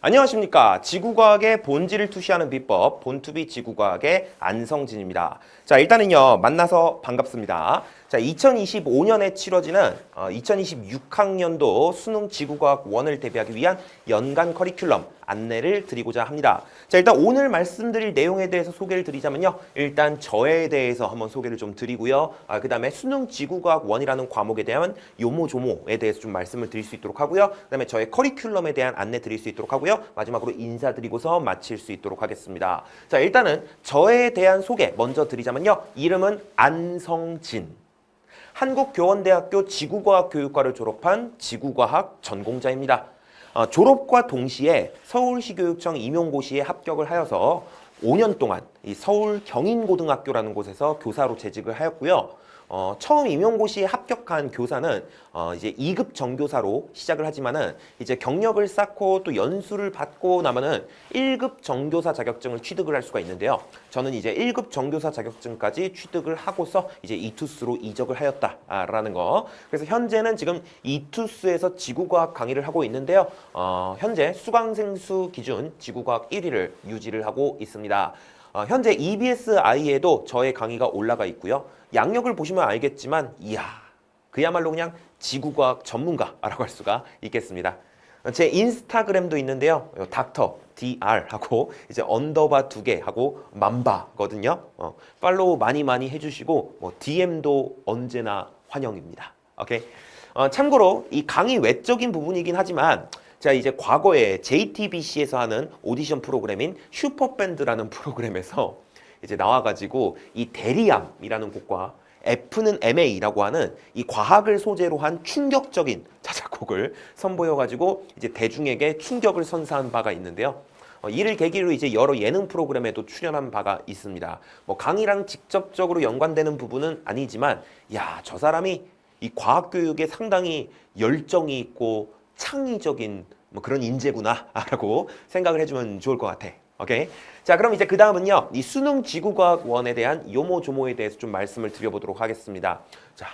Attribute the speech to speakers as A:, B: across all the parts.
A: 안녕하십니까. 지구과학의 본질을 투시하는 비법, 본투비 지구과학의 안성진입니다. 자, 일단은요, 만나서 반갑습니다. 자, 2025년에 치러지는 2026학년도 수능 지구과학 1을 대비하기 위한 연간 커리큘럼 안내를 드리고자 합니다. 자, 일단 오늘 말씀드릴 내용에 대해서 소개를 드리자면요. 일단 저에 대해서 한번 소개를 좀 드리고요. 그 다음에 수능 지구과학 1이라는 과목에 대한 요모조모에 대해서 좀 말씀을 드릴 수 있도록 하고요. 그 다음에 저의 커리큘럼에 대한 안내 드릴 수 있도록 하고요. 마지막으로 인사드리고서 마칠 수 있도록 하겠습니다. 자, 일단은 저에 대한 소개 먼저 드리자면요. 이름은 안성진. 한국교원대학교 지구과학교육과를 졸업한 지구과학 전공자입니다. 졸업과 동시에 서울시교육청 임용고시에 합격을 하여서 5년 동안 이 서울 경인고등학교라는 곳에서 교사로 재직을 하였고요. 처음 임용고시에 합격한 교사는 이제 2급 정교사로 시작을 하지만은 이제 경력을 쌓고 또 연수를 받고 나면은 1급 정교사 자격증을 취득을 할 수가 있는데요. 저는 이제 1급 정교사 자격증까지 취득을 하고서 이제 이투스로 이적을 하였다라는 거. 그래서 현재는 지금 이투스에서 지구과학 강의를 하고 있는데요. 현재 수강생 수 기준 지구과학 1위를 유지를 하고 있습니다. 현재 EBSI에도 저의 강의가 올라가 있고요. 양력을 보시면 알겠지만 이야, 그야말로 그냥 지구과학 전문가라고 할 수가 있겠습니다. 제 인스타그램도 있는데요. 닥터 DR 하고 이제 언더바 2개 하고 맘바거든요. 팔로우 많이 해주시고 DM도 언제나 환영입니다. 오케이. 참고로 이 강의 외적인 부분이긴 하지만 제가 이제 과거에 JTBC에서 하는 오디션 프로그램인 슈퍼밴드라는 프로그램에서 이제 나와가지고 이 대리암이라는 곡과 F는 MA라고 하는 이 과학을 소재로 한 충격적인 자작곡을 선보여가지고 이제 대중에게 충격을 선사한 바가 있는데요. 이를 계기로 이제 여러 예능 프로그램에도 출연한 바가 있습니다. 강의랑 직접적으로 연관되는 부분은 아니지만, 야, 저 사람이 이 과학 교육에 상당히 열정이 있고 창의적인 그런 인재구나라고 생각을 해주면 좋을 것 같아. 오케이. 자, 그럼 이제 그 다음은요, 이 수능 지구과학 1에 대한 요모조모에 대해서 좀 말씀을 드려보도록 하겠습니다. 자,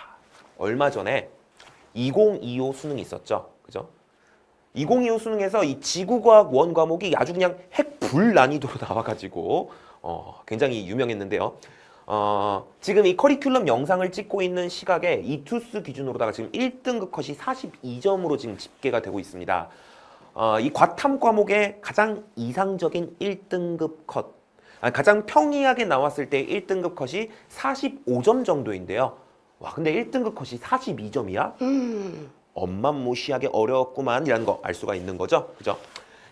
A: 얼마 전에 2025 수능이 있었죠. 그죠? 2025 수능에서 이 지구과학 1 과목이 아주 그냥 핵불 난이도로 나와가지고 굉장히 유명했는데요. 지금 이 커리큘럼 영상을 찍고 있는 시각에 이투스 기준으로다가 지금 1등급 컷이 42점으로 지금 집계가 되고 있습니다. 이 과탐 과목의 가장 이상적인 1등급 컷, 가장 평이하게 나왔을 때 1등급 컷이 45점 정도인데요. 와, 근데 1등급 컷이 42점이야? 엄만무시하게 어려웠구만 이라는 거 알 수가 있는 거죠. 그죠?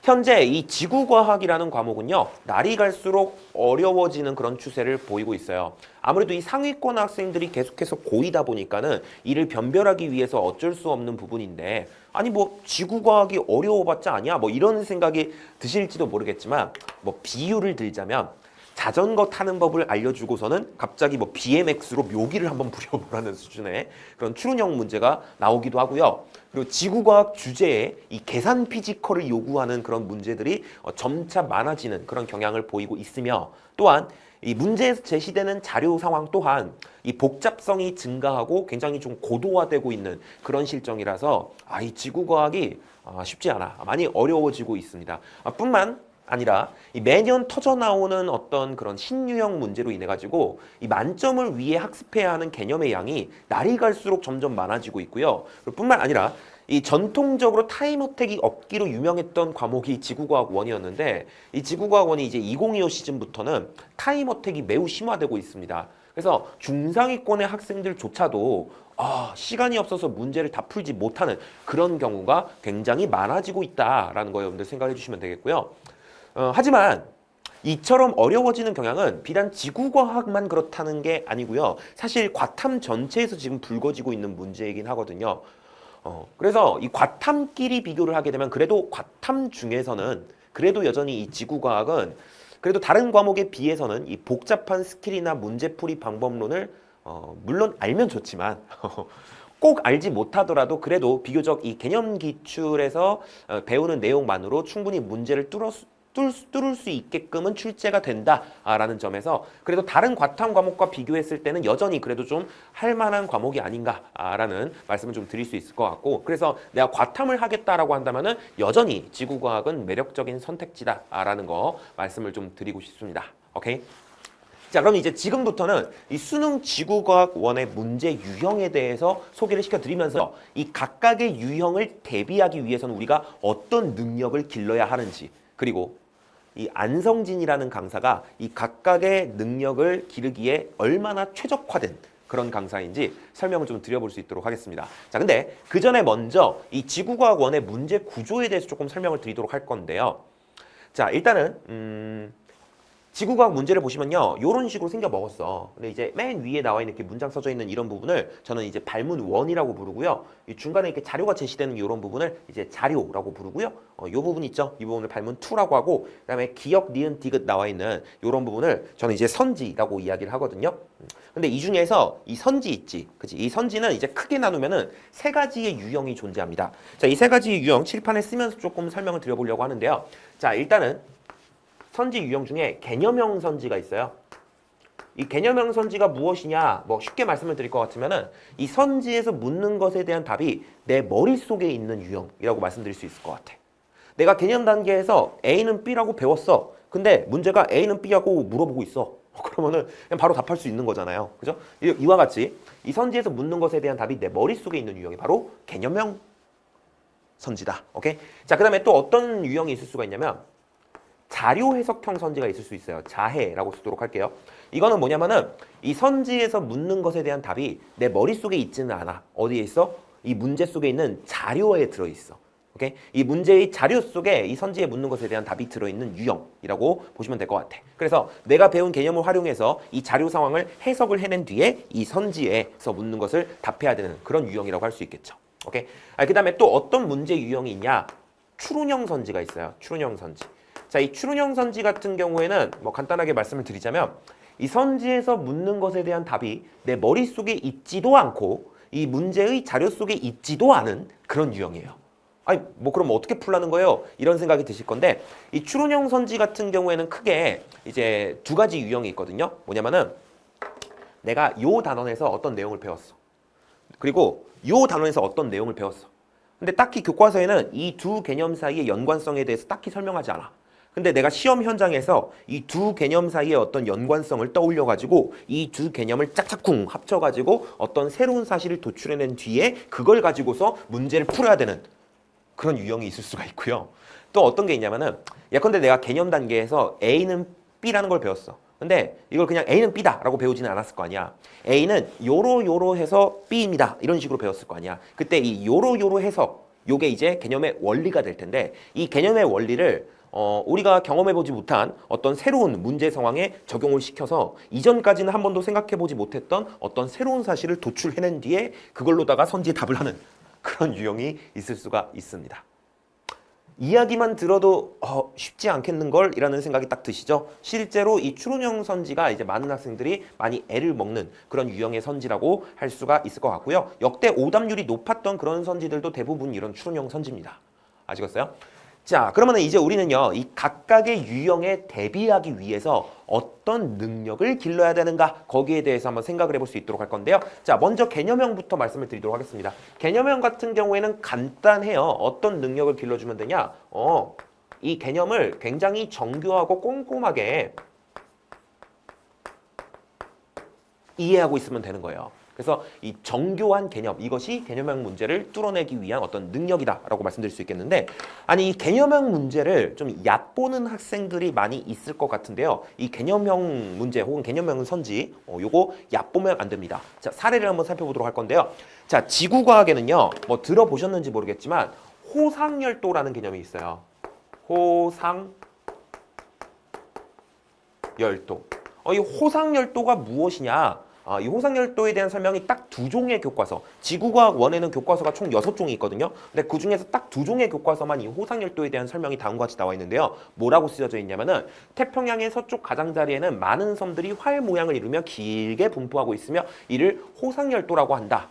A: 현재 이 지구과학이라는 과목은요, 날이 갈수록 어려워지는 그런 추세를 보이고 있어요. 아무래도 이 상위권 학생들이 계속해서 고이다 보니까는 이를 변별하기 위해서 어쩔 수 없는 부분인데, 아니 지구과학이 어려워봤자 아니야? 이런 생각이 드실지도 모르겠지만, 비유를 들자면 자전거 타는 법을 알려주고서는 갑자기 BMX로 묘기를 한번 부려보라는 수준의 그런 추론형 문제가 나오기도 하고요. 그리고 지구과학 주제에 이 계산 피지컬을 요구하는 그런 문제들이 점차 많아지는 그런 경향을 보이고 있으며, 또한 이 문제에서 제시되는 자료 상황 또한 이 복잡성이 증가하고 굉장히 좀 고도화되고 있는 그런 실정이라서 이 지구과학이 쉽지 않아. 많이 어려워지고 있습니다. 뿐만 아니라 이 매년 터져 나오는 어떤 그런 신유형 문제로 인해 가지고 이 만점을 위해 학습해야 하는 개념의 양이 날이 갈수록 점점 많아지고 있고요. 뿐만 아니라 이 전통적으로 타임 어택이 없기로 유명했던 과목이 지구과학 1이었는데, 이 지구과학 1이 이제 2025 시즌부터는 타임 어택이 매우 심화되고 있습니다. 그래서 중상위권의 학생들조차도 시간이 없어서 문제를 다 풀지 못하는 그런 경우가 굉장히 많아지고 있다라는 거 여러분들 생각해 주시면 되겠고요. 하지만 이처럼 어려워지는 경향은 비단 지구과학만 그렇다는 게 아니고요. 사실 과탐 전체에서 지금 불거지고 있는 문제이긴 하거든요. 그래서 이 과탐끼리 비교를 하게 되면 그래도 과탐 중에서는 그래도 여전히 이 지구과학은 그래도 다른 과목에 비해서는 이 복잡한 스킬이나 문제풀이 방법론을 물론 알면 좋지만 꼭 알지 못하더라도 그래도 비교적 이 개념 기출에서 배우는 내용만으로 충분히 문제를 뚫을 수 있게끔은 출제가 된다라는 점에서 그래도 다른 과탐 과목과 비교했을 때는 여전히 그래도 좀 할 만한 과목이 아닌가라는 말씀을 좀 드릴 수 있을 것 같고, 그래서 내가 과탐을 하겠다라고 한다면은 여전히 지구과학은 매력적인 선택지다라는 거 말씀을 좀 드리고 싶습니다. 오케이? 자, 그럼 이제 지금부터는 이 수능 지구과학 원의 문제 유형에 대해서 소개를 시켜드리면서 이 각각의 유형을 대비하기 위해서는 우리가 어떤 능력을 길러야 하는지, 그리고 이 안성진이라는 강사가 이 각각의 능력을 기르기에 얼마나 최적화된 그런 강사인지 설명을 좀 드려볼 수 있도록 하겠습니다. 자, 근데 그 전에 먼저 이 지구과학 원의 문제 구조에 대해서 조금 설명을 드리도록 할 건데요. 자, 일단은 지구과학 문제를 보시면요, 이런 식으로 생겨 먹었어. 근데 이제 맨 위에 나와 있는 이렇게 문장 써져 있는 이런 부분을 저는 이제 발문 1이라고 부르고요. 이 중간에 이렇게 자료가 제시되는 이런 부분을 이제 자료라고 부르고요. 이 부분 있죠? 이 부분을 발문 2라고 하고, 그다음에 기역, 니은, 디귿 나와 있는 이런 부분을 저는 이제 선지라고 이야기를 하거든요. 근데 이 중에서 이 선지 있지, 그치? 이 선지는 이제 크게 나누면은 세 가지의 유형이 존재합니다. 자, 이 세 가지의 유형 칠판에 쓰면서 조금 설명을 드려보려고 하는데요. 자, 일단은 선지 유형 중에 개념형 선지가 있어요. 이 개념형 선지가 무엇이냐, 뭐 쉽게 말씀을 드릴 것 같으면은 이 선지에서 묻는 것에 대한 답이 내 머릿속에 있는 유형이라고 말씀드릴 수 있을 것 같아. 내가 개념 단계에서 A는 B라고 배웠어. 근데 문제가 A는 B하고 물어보고 있어. 그러면은 그냥 바로 답할 수 있는 거잖아요. 그죠? 이와 같이 이 선지에서 묻는 것에 대한 답이 내 머릿속에 있는 유형이 바로 개념형 선지다. 오케이? 자, 그다음에 또 어떤 유형이 있을 수가 있냐면 자료 해석형 선지가 있을 수 있어요. 자해라고 쓰도록 할게요. 이거는 뭐냐면은 이 선지에서 묻는 것에 대한 답이 내 머릿속에 있지는 않아. 어디에 있어? 이 문제 속에 있는 자료에 들어있어. 오케이? 이 문제의 자료 속에 이 선지에 묻는 것에 대한 답이 들어있는 유형이라고 보시면 될 것 같아. 그래서 내가 배운 개념을 활용해서 이 자료 상황을 해석을 해낸 뒤에 이 선지에서 묻는 것을 답해야 되는 그런 유형이라고 할 수 있겠죠. 오케이? 그 다음에 또 어떤 문제 유형이 있냐? 추론형 선지가 있어요. 추론형 선지. 자, 이 추론형 선지 같은 경우에는 뭐 간단하게 말씀을 드리자면 이 선지에서 묻는 것에 대한 답이 내 머릿속에 있지도 않고 이 문제의 자료 속에 있지도 않은 그런 유형이에요. 아니, 뭐 그럼 어떻게 풀라는 거예요? 이런 생각이 드실 건데, 이 추론형 선지 같은 경우에는 크게 이제 두 가지 유형이 있거든요. 뭐냐면은 내가 요 단원에서 어떤 내용을 배웠어. 그리고 요 단원에서 어떤 내용을 배웠어. 근데 딱히 교과서에는 이 두 개념 사이의 연관성에 대해서 딱히 설명하지 않아. 근데 내가 시험 현장에서 이 두 개념 사이의 어떤 연관성을 떠올려가지고 이 두 개념을 짝짝꿍 합쳐가지고 어떤 새로운 사실을 도출해낸 뒤에 그걸 가지고서 문제를 풀어야 되는 그런 유형이 있을 수가 있고요. 또 어떤 게 있냐면은 예컨대 내가 개념 단계에서 A는 B라는 걸 배웠어. 근데 이걸 그냥 A는 B다 라고 배우지는 않았을 거 아니야. A는 요로 해서 B입니다. 이런 식으로 배웠을 거 아니야. 그때 이 요로 해서 요게 이제 개념의 원리가 될 텐데, 이 개념의 원리를 우리가 경험해보지 못한 어떤 새로운 문제 상황에 적용을 시켜서 이전까지는 한 번도 생각해보지 못했던 어떤 새로운 사실을 도출해낸 뒤에 그걸로다가 선지에 답을 하는 그런 유형이 있을 수가 있습니다. 이야기만 들어도 쉽지 않겠는걸? 이라는 생각이 딱 드시죠? 실제로 이 추론형 선지가 이제 많은 학생들이 많이 애를 먹는 그런 유형의 선지라고 할 수가 있을 것 같고요. 역대 오답률이 높았던 그런 선지들도 대부분 이런 추론형 선지입니다. 아시겠어요? 자, 그러면 이제 우리는요, 이 각각의 유형에 대비하기 위해서 어떤 능력을 길러야 되는가, 거기에 대해서 한번 생각을 해볼 수 있도록 할 건데요. 자, 먼저 개념형부터 말씀을 드리도록 하겠습니다. 개념형 같은 경우에는 간단해요. 어떤 능력을 길러주면 되냐? 이 개념을 굉장히 정교하고 꼼꼼하게 이해하고 있으면 되는 거예요. 그래서 이 정교한 개념, 이것이 개념형 문제를 뚫어내기 위한 어떤 능력이다라고 말씀드릴 수 있겠는데, 아니 이 개념형 문제를 좀 얕보는 학생들이 많이 있을 것 같은데요. 이 개념형 문제 혹은 개념형 선지, 요거 얕보면 안 됩니다. 자, 사례를 한번 살펴보도록 할 건데요. 자, 지구과학에는요, 뭐 들어보셨는지 모르겠지만 호상열도라는 개념이 있어요. 호상열도. 이 호상열도가 무엇이냐? 이 호상열도에 대한 설명이 딱 두 종의 교과서, 지구과학 1에는 교과서가 총 6종이 있거든요. 근데 그 중에서 딱 두 종의 교과서만 이 호상열도에 대한 설명이 다음과 같이 나와 있는데요. 뭐라고 쓰여져 있냐면은 태평양의 서쪽 가장자리에는 많은 섬들이 활 모양을 이루며 길게 분포하고 있으며 이를 호상열도라고 한다.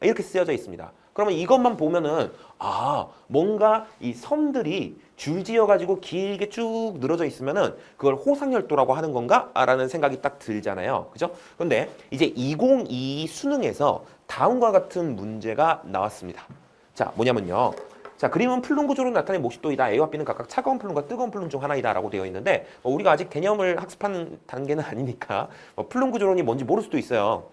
A: 이렇게 쓰여져 있습니다. 그러면 이것만 보면은 아, 뭔가 이 섬들이 줄지어 가지고 길게 쭉 늘어져 있으면은 그걸 호상열도라고 하는 건가? 라는 생각이 딱 들잖아요. 그죠? 근데 이제 2022 수능에서 다음과 같은 문제가 나왔습니다. 자, 뭐냐면요. 자, 그림은 플룸 구조로 나타낸 모식도이다. A와 B는 각각 차가운 플룸과 뜨거운 플룸 중 하나이다 라고 되어 있는데 우리가 아직 개념을 학습하는 단계는 아니니까 플룸 구조론이 뭔지 모를 수도 있어요.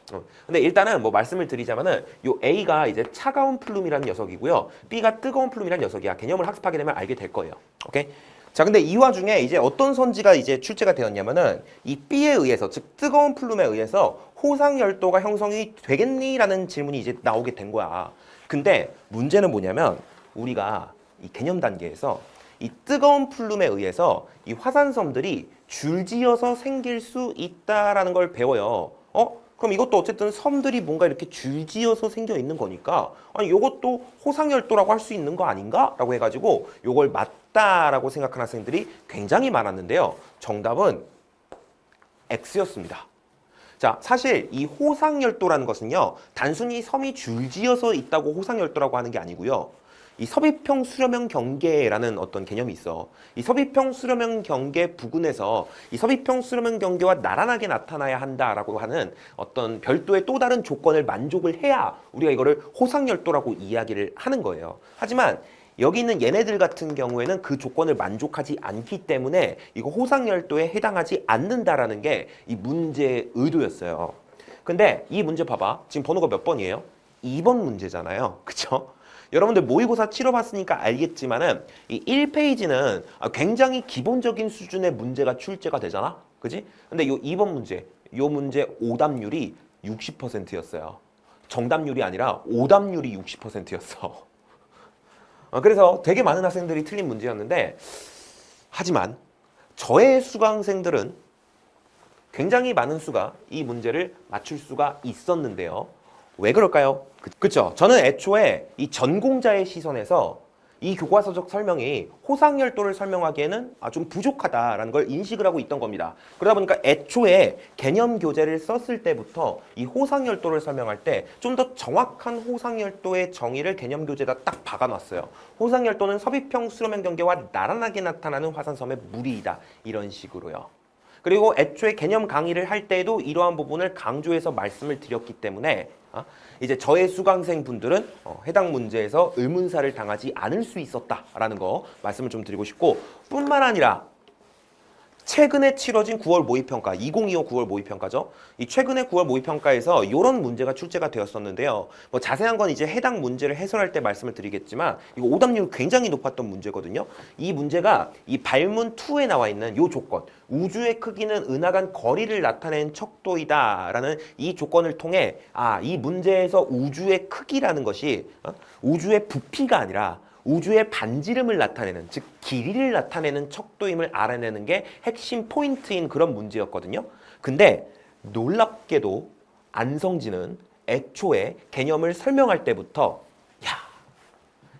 A: 근데 일단은 말씀을 드리자면은 요 A가 이제 차가운 플룸이라는 녀석이고요. B가 뜨거운 플룸이라는 녀석이야. 개념을 학습하게 되면 알게 될 거예요. 오케이? 자, 근데 이 와중에 이제 어떤 선지가 이제 출제가 되었냐면은 이 B에 의해서, 즉 뜨거운 플룸에 의해서 호상열도가 형성이 되겠니? 라는 질문이 이제 나오게 된 거야. 근데 문제는 뭐냐면 우리가 이 개념 단계에서 이 뜨거운 플룸에 의해서 이 화산섬들이 줄지어서 생길 수 있다라는 걸 배워요. 그럼 이것도 어쨌든 섬들이 뭔가 이렇게 줄지어서 생겨 있는 거니까 아니 이것도 호상열도라고 할 수 있는 거 아닌가? 라고 해가지고 이걸 맞다라고 생각하는 학생들이 굉장히 많았는데요. 정답은 X였습니다. 자, 사실 이 호상열도라는 것은요, 단순히 섬이 줄지어서 있다고 호상열도라고 하는 게 아니고요. 이 섭이평 수렴형 경계라는 어떤 개념이 있어. 이 섭이평 수렴형 경계 부근에서 이 섭이평 수렴형 경계와 나란하게 나타나야 한다라고 하는 어떤 별도의 또 다른 조건을 만족을 해야 우리가 이거를 호상열도라고 이야기를 하는 거예요. 하지만 여기 있는 얘네들 같은 경우에는 그 조건을 만족하지 않기 때문에 이거 호상열도에 해당하지 않는다라는 게 이 문제의 의도였어요. 근데 이 문제 봐봐. 지금 번호가 몇 번이에요? 2번 문제잖아요. 그쵸? 여러분들 모의고사 치러봤으니까 알겠지만은 이 1페이지는 굉장히 기본적인 수준의 문제가 출제가 되잖아. 그지? 근데 요 2번 문제, 요 문제 오답률이 60%였어요. 정답률이 아니라 오답률이 60%였어. 그래서 되게 많은 학생들이 틀린 문제였는데 하지만 저의 수강생들은 굉장히 많은 수가 이 문제를 맞출 수가 있었는데요. 왜 그럴까요? 그쵸? 저는 애초에 이 전공자의 시선에서 이 교과서적 설명이 호상열도를 설명하기에는 좀 부족하다라는 걸 인식을 하고 있던 겁니다. 그러다 보니까 애초에 개념 교재를 썼을 때부터 이 호상열도를 설명할 때 좀 더 정확한 호상열도의 정의를 개념 교재에다 딱 박아놨어요. 호상열도는 섭이평 수렴형 경계와 나란하게 나타나는 화산섬의 무리이다. 이런 식으로요. 그리고 애초에 개념 강의를 할 때에도 이러한 부분을 강조해서 말씀을 드렸기 때문에 이제 저의 수강생 분들은 해당 문제에서 의문사를 당하지 않을 수 있었다라는 거 말씀을 좀 드리고 싶고 뿐만 아니라 최근에 치러진 9월 모의평가, 2025 9월 모의평가죠. 이 최근에 9월 모의평가에서 이런 문제가 출제가 되었었는데요. 자세한 건 이제 해당 문제를 해설할 때 말씀을 드리겠지만 이거 오답률 굉장히 높았던 문제거든요. 이 문제가 이 발문 2에 나와 있는 이 조건, 우주의 크기는 은하간 거리를 나타낸 척도이다라는 이 조건을 통해 이 문제에서 우주의 크기라는 것이 우주의 부피가 아니라 우주의 반지름을 나타내는, 즉 길이를 나타내는 척도임을 알아내는 게 핵심 포인트인 그런 문제였거든요. 근데 놀랍게도 안성진은 애초에 개념을 설명할 때부터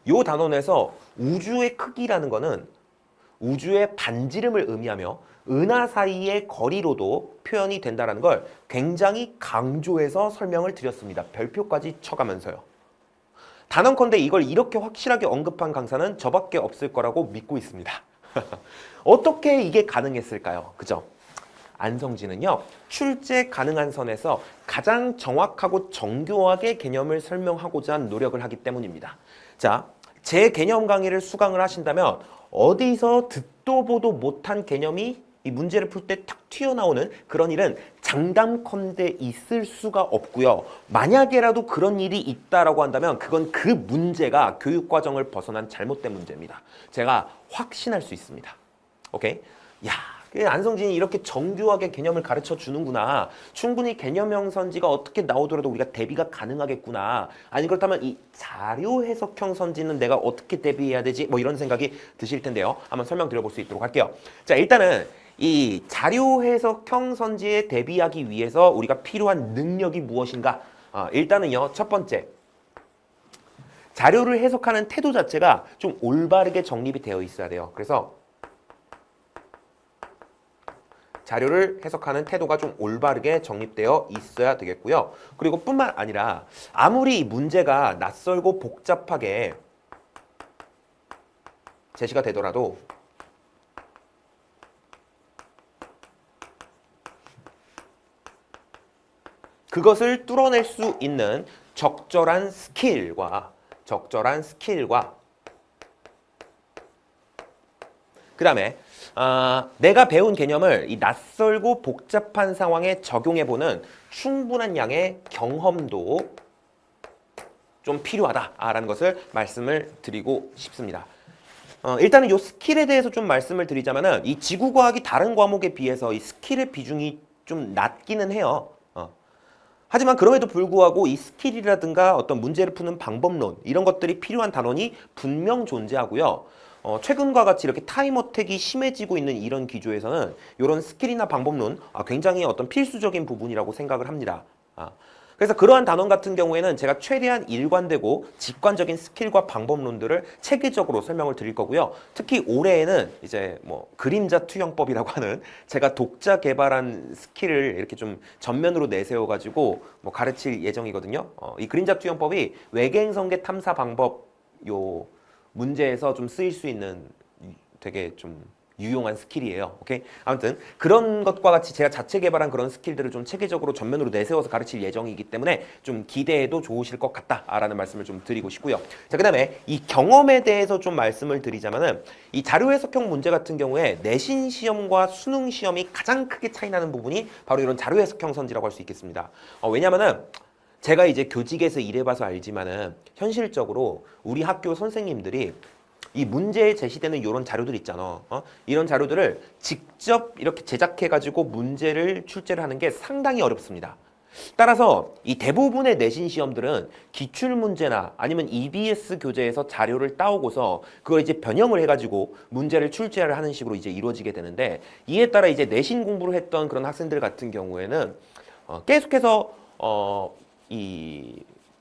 A: 요 단원에서 우주의 크기라는 거는 우주의 반지름을 의미하며 은하 사이의 거리로도 표현이 된다는 걸 굉장히 강조해서 설명을 드렸습니다. 별표까지 쳐가면서요. 단언컨대 이걸 이렇게 확실하게 언급한 강사는 저밖에 없을 거라고 믿고 있습니다. 어떻게 이게 가능했을까요? 그죠? 안성진은요, 출제 가능한 선에서 가장 정확하고 정교하게 개념을 설명하고자 한 노력을 하기 때문입니다. 자, 제 개념 강의를 수강을 하신다면 어디서 듣도 보도 못한 개념이 이 문제를 풀 때 탁 튀어나오는 그런 일은 장담컨대 있을 수가 없고요. 만약에라도 그런 일이 있다라고 한다면 그건 그 문제가 교육과정을 벗어난 잘못된 문제입니다. 제가 확신할 수 있습니다. 오케이? 안성진이 이렇게 정교하게 개념을 가르쳐 주는구나. 충분히 개념형 선지가 어떻게 나오더라도 우리가 대비가 가능하겠구나. 아니 그렇다면 이 자료 해석형 선지는 내가 어떻게 대비해야 되지? 이런 생각이 드실 텐데요. 한번 설명드려 볼 수 있도록 할게요. 자, 일단은 이 자료 해석형 선지에 대비하기 위해서 우리가 필요한 능력이 무엇인가? 일단은요, 첫 번째. 자료를 해석하는 태도 자체가 좀 올바르게 정립이 되어 있어야 돼요. 그래서 자료를 해석하는 태도가 좀 올바르게 정립되어 있어야 되겠고요. 그리고 뿐만 아니라 아무리 이 문제가 낯설고 복잡하게 제시가 되더라도 그것을 뚫어낼 수 있는 적절한 스킬과 그 다음에 내가 배운 개념을 이 낯설고 복잡한 상황에 적용해보는 충분한 양의 경험도 좀 필요하다라는 것을 말씀을 드리고 싶습니다. 일단은 이 스킬에 대해서 좀 말씀을 드리자면은 이 지구과학이 다른 과목에 비해서 이 스킬의 비중이 좀 낮기는 해요. 하지만 그럼에도 불구하고 이 스킬이라든가 어떤 문제를 푸는 방법론 이런 것들이 필요한 단원이 분명 존재하고요. 최근과 같이 이렇게 타임 어택이 심해지고 있는 이런 기조에서는 이런 스킬이나 방법론 굉장히 어떤 필수적인 부분이라고 생각을 합니다. 그래서 그러한 단원 같은 경우에는 제가 최대한 일관되고 직관적인 스킬과 방법론들을 체계적으로 설명을 드릴 거고요. 특히 올해에는 이제 뭐 그림자 투영법이라고 하는 제가 독자 개발한 스킬을 이렇게 좀 전면으로 내세워 가지고 뭐 가르칠 예정이거든요. 이 그림자 투영법이 외계행성계 탐사 방법 요 문제에서 좀 쓰일 수 있는 되게 좀 유용한 스킬이에요. 오케이? 아무튼 그런 것과 같이 제가 자체 개발한 그런 스킬들을 좀 체계적으로 전면으로 내세워서 가르칠 예정이기 때문에 좀 기대해도 좋으실 것 같다라는 말씀을 좀 드리고 싶고요. 자, 그다음에 이 경험에 대해서 좀 말씀을 드리자면은 이 자료 해석형 문제 같은 경우에 내신 시험과 수능 시험이 가장 크게 차이 나는 부분이 바로 이런 자료 해석형 선지라고 할 수 있겠습니다. 왜냐면은 제가 이제 교직에서 일해봐서 알지만은 현실적으로 우리 학교 선생님들이 이 문제에 제시되는 이런 자료들 있잖아. 이런 자료들을 직접 이렇게 제작해가지고 문제를 출제를 하는 게 상당히 어렵습니다. 따라서 이 대부분의 내신 시험들은 기출문제나 아니면 EBS 교재에서 자료를 따오고서 그걸 이제 변형을 해가지고 문제를 출제를 하는 식으로 이제 이루어지게 되는데 이에 따라 이제 내신 공부를 했던 그런 학생들 같은 경우에는 계속해서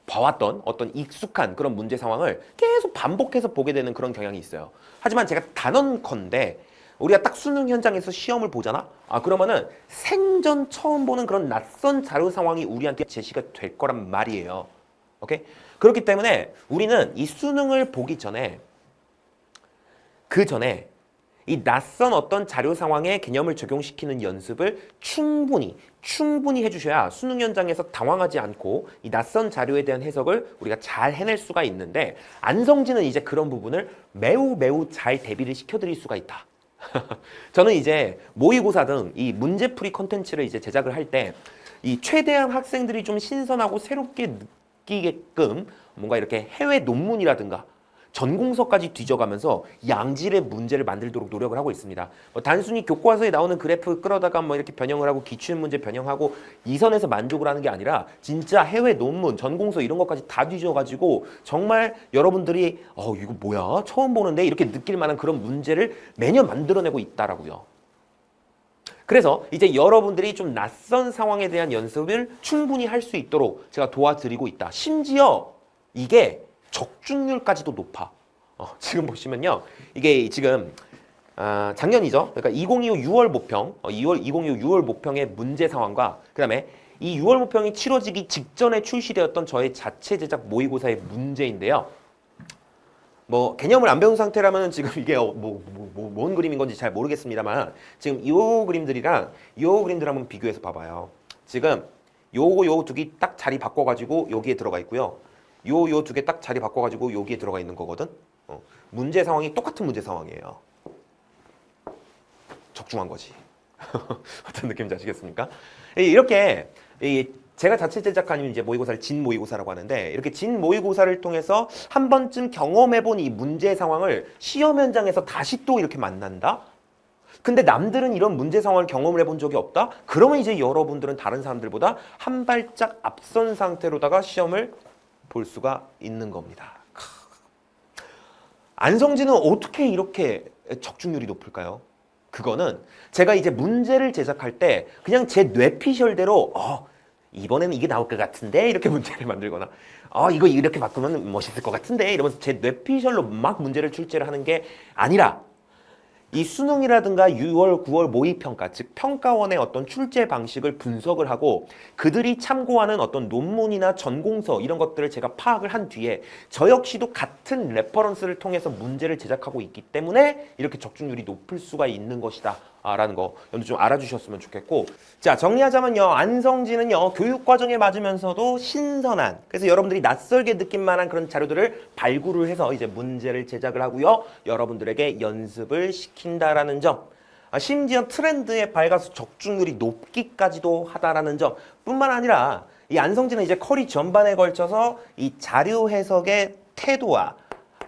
A: 봐왔던 어떤 익숙한 그런 문제 상황을 계속 반복해서 보게 되는 그런 경향이 있어요. 하지만 제가 단언컨대 우리가 딱 수능 현장에서 시험을 보잖아? 그러면은 생전 처음 보는 그런 낯선 자료 상황이 우리한테 제시가 될 거란 말이에요. 오케이? 그렇기 때문에 우리는 이 수능을 보기 전에 그 전에 이 낯선 어떤 자료 상황에 개념을 적용시키는 연습을 충분히 해주셔야 수능 현장에서 당황하지 않고 이 낯선 자료에 대한 해석을 우리가 잘 해낼 수가 있는데 안성진은 이제 그런 부분을 매우 잘 대비를 시켜드릴 수가 있다. 저는 이제 모의고사 등 이 문제풀이 컨텐츠를 이제 제작을 할 때 이 최대한 학생들이 좀 신선하고 새롭게 느끼게끔 뭔가 이렇게 해외 논문이라든가 전공서까지 뒤져가면서 양질의 문제를 만들도록 노력을 하고 있습니다. 단순히 교과서에 나오는 그래프 끌어다가 뭐 이렇게 변형을 하고 기출문제 변형하고 이 선에서 만족을 하는 게 아니라 진짜 해외 논문, 전공서 이런 것까지 다 뒤져가지고 정말 여러분들이 이거 뭐야? 처음 보는데 이렇게 느낄 만한 그런 문제를 매년 만들어내고 있다라고요. 그래서 이제 여러분들이 좀 낯선 상황에 대한 연습을 충분히 할 수 있도록 제가 도와드리고 있다. 심지어 이게 적중률까지도 높아. 지금 보시면요. 이게 지금 작년이죠. 그러니까 2025 6월 모평, 2025 6월 모평의 문제 상황과 그다음에 이 6월 모평이 치러지기 직전에 출시되었던 저의 자체 제작 모의고사의 문제인데요. 뭐 개념을 안 배운 상태라면 지금 이게 뭔 그림인 건지 잘 모르겠습니다만 지금 이 그림들이랑 이 그림들 한번 비교해서 봐봐요. 지금 요거 두 개 딱 자리 바꿔가지고 여기에 들어가 있고요. 요 두 개 딱 자리 바꿔가지고 여기에 들어가 있는 거거든. 문제 상황이 똑같은 문제 상황이에요. 적중한 거지. 어떤 느낌인지 아시겠습니까? 이렇게 제가 자체 제작한 이제 모의고사를 진 모의고사라고 하는데 이렇게 진 모의고사를 통해서 한 번쯤 경험해본 이 문제 상황을 시험 현장에서 다시 또 이렇게 만난다? 근데 남들은 이런 문제 상황을 경험을 해본 적이 없다? 그러면 이제 여러분들은 다른 사람들보다 한 발짝 앞선 상태로다가 시험을 볼 수가 있는 겁니다. 안성진은 어떻게 이렇게 적중률이 높을까요? 그거는 제가 이제 문제를 제작할 때 그냥 제 뇌피셜대로 이번에는 이게 나올 것 같은데 이렇게 문제를 만들거나 이거 이렇게 바꾸면 멋있을 것 같은데 이러면서 제 뇌피셜로 막 문제를 출제를 하는 게 아니라 이 수능이라든가 6월, 9월 모의평가, 즉 평가원의 어떤 출제 방식을 분석을 하고 그들이 참고하는 어떤 논문이나 전공서 이런 것들을 제가 파악을 한 뒤에 저 역시도 같은 레퍼런스를 통해서 문제를 제작하고 있기 때문에 이렇게 적중률이 높을 수가 있는 것이다 라는 거 여러분 좀 알아주셨으면 좋겠고, 자 정리하자면요, 안성진은요 교육과정에 맞으면서도 신선한, 그래서 여러분들이 낯설게 느낄 만한 그런 자료들을 발굴을 해서 이제 문제를 제작을 하고요 여러분들에게 연습을 시킨다라는 점, 심지어 트렌드에 밝아서 적중률이 높기까지도 하다라는 점 뿐만 아니라 이 안성진은 이제 커리 전반에 걸쳐서 이 자료 해석의 태도와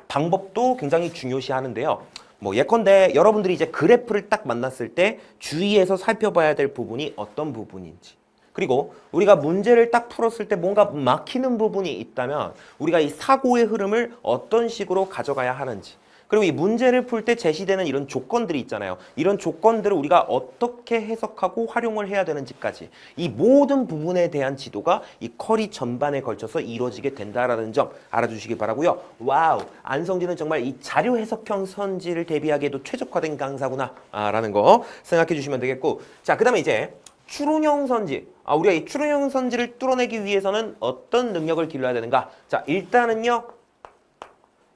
A: 방법도 굉장히 중요시하는데요. 뭐 예컨대 여러분들이 이제 그래프를 딱 만났을 때 주의해서 살펴봐야 될 부분이 어떤 부분인지, 그리고 우리가 문제를 딱 풀었을 때 뭔가 막히는 부분이 있다면 우리가 이 사고의 흐름을 어떤 식으로 가져가야 하는지, 그리고 이 문제를 풀 때 제시되는 이런 조건들이 있잖아요. 이런 조건들을 우리가 어떻게 해석하고 활용을 해야 되는지까지 이 모든 부분에 대한 지도가 이 커리 전반에 걸쳐서 이루어지게 된다라는 점 알아주시기 바라고요. 와우, 안성진은 정말 이 자료 해석형 선지를 대비하기에도 최적화된 강사구나 라는 거 생각해 주시면 되겠고, 자 그 다음에 이제 추론형 선지. 우리가 이 추론형 선지를 뚫어내기 위해서는 어떤 능력을 길러야 되는가? 자 일단은요,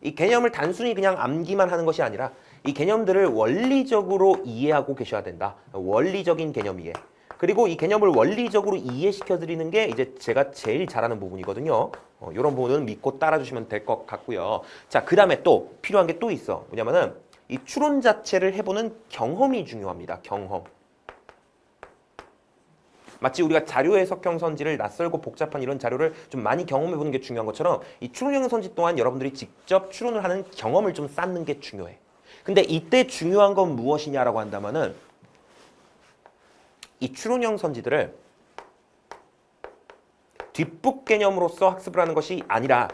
A: 이 개념을 단순히 그냥 암기만 하는 것이 아니라 이 개념들을 원리적으로 이해하고 계셔야 된다. 원리적인 개념 이해. 그리고 이 개념을 원리적으로 이해시켜 드리는 게 이제 제가 제일 잘하는 부분이거든요. 이런 부분은 믿고 따라주시면 될 것 같고요. 자, 그 다음에 또 필요한 게 또 있어. 뭐냐면은 이 추론 자체를 해보는 경험이 중요합니다. 경험. 마치 우리가 자료 해석형 선지를 낯설고 복잡한 이런 자료를 좀 많이 경험해보는 게 중요한 것처럼 이 추론형 선지 또한 여러분들이 직접 추론을 하는 경험을 좀 쌓는 게 중요해. 근데 이때 중요한 건 무엇이냐라고 한다면은 이 추론형 선지들을 뒷북 개념으로서 학습을 하는 것이 아니라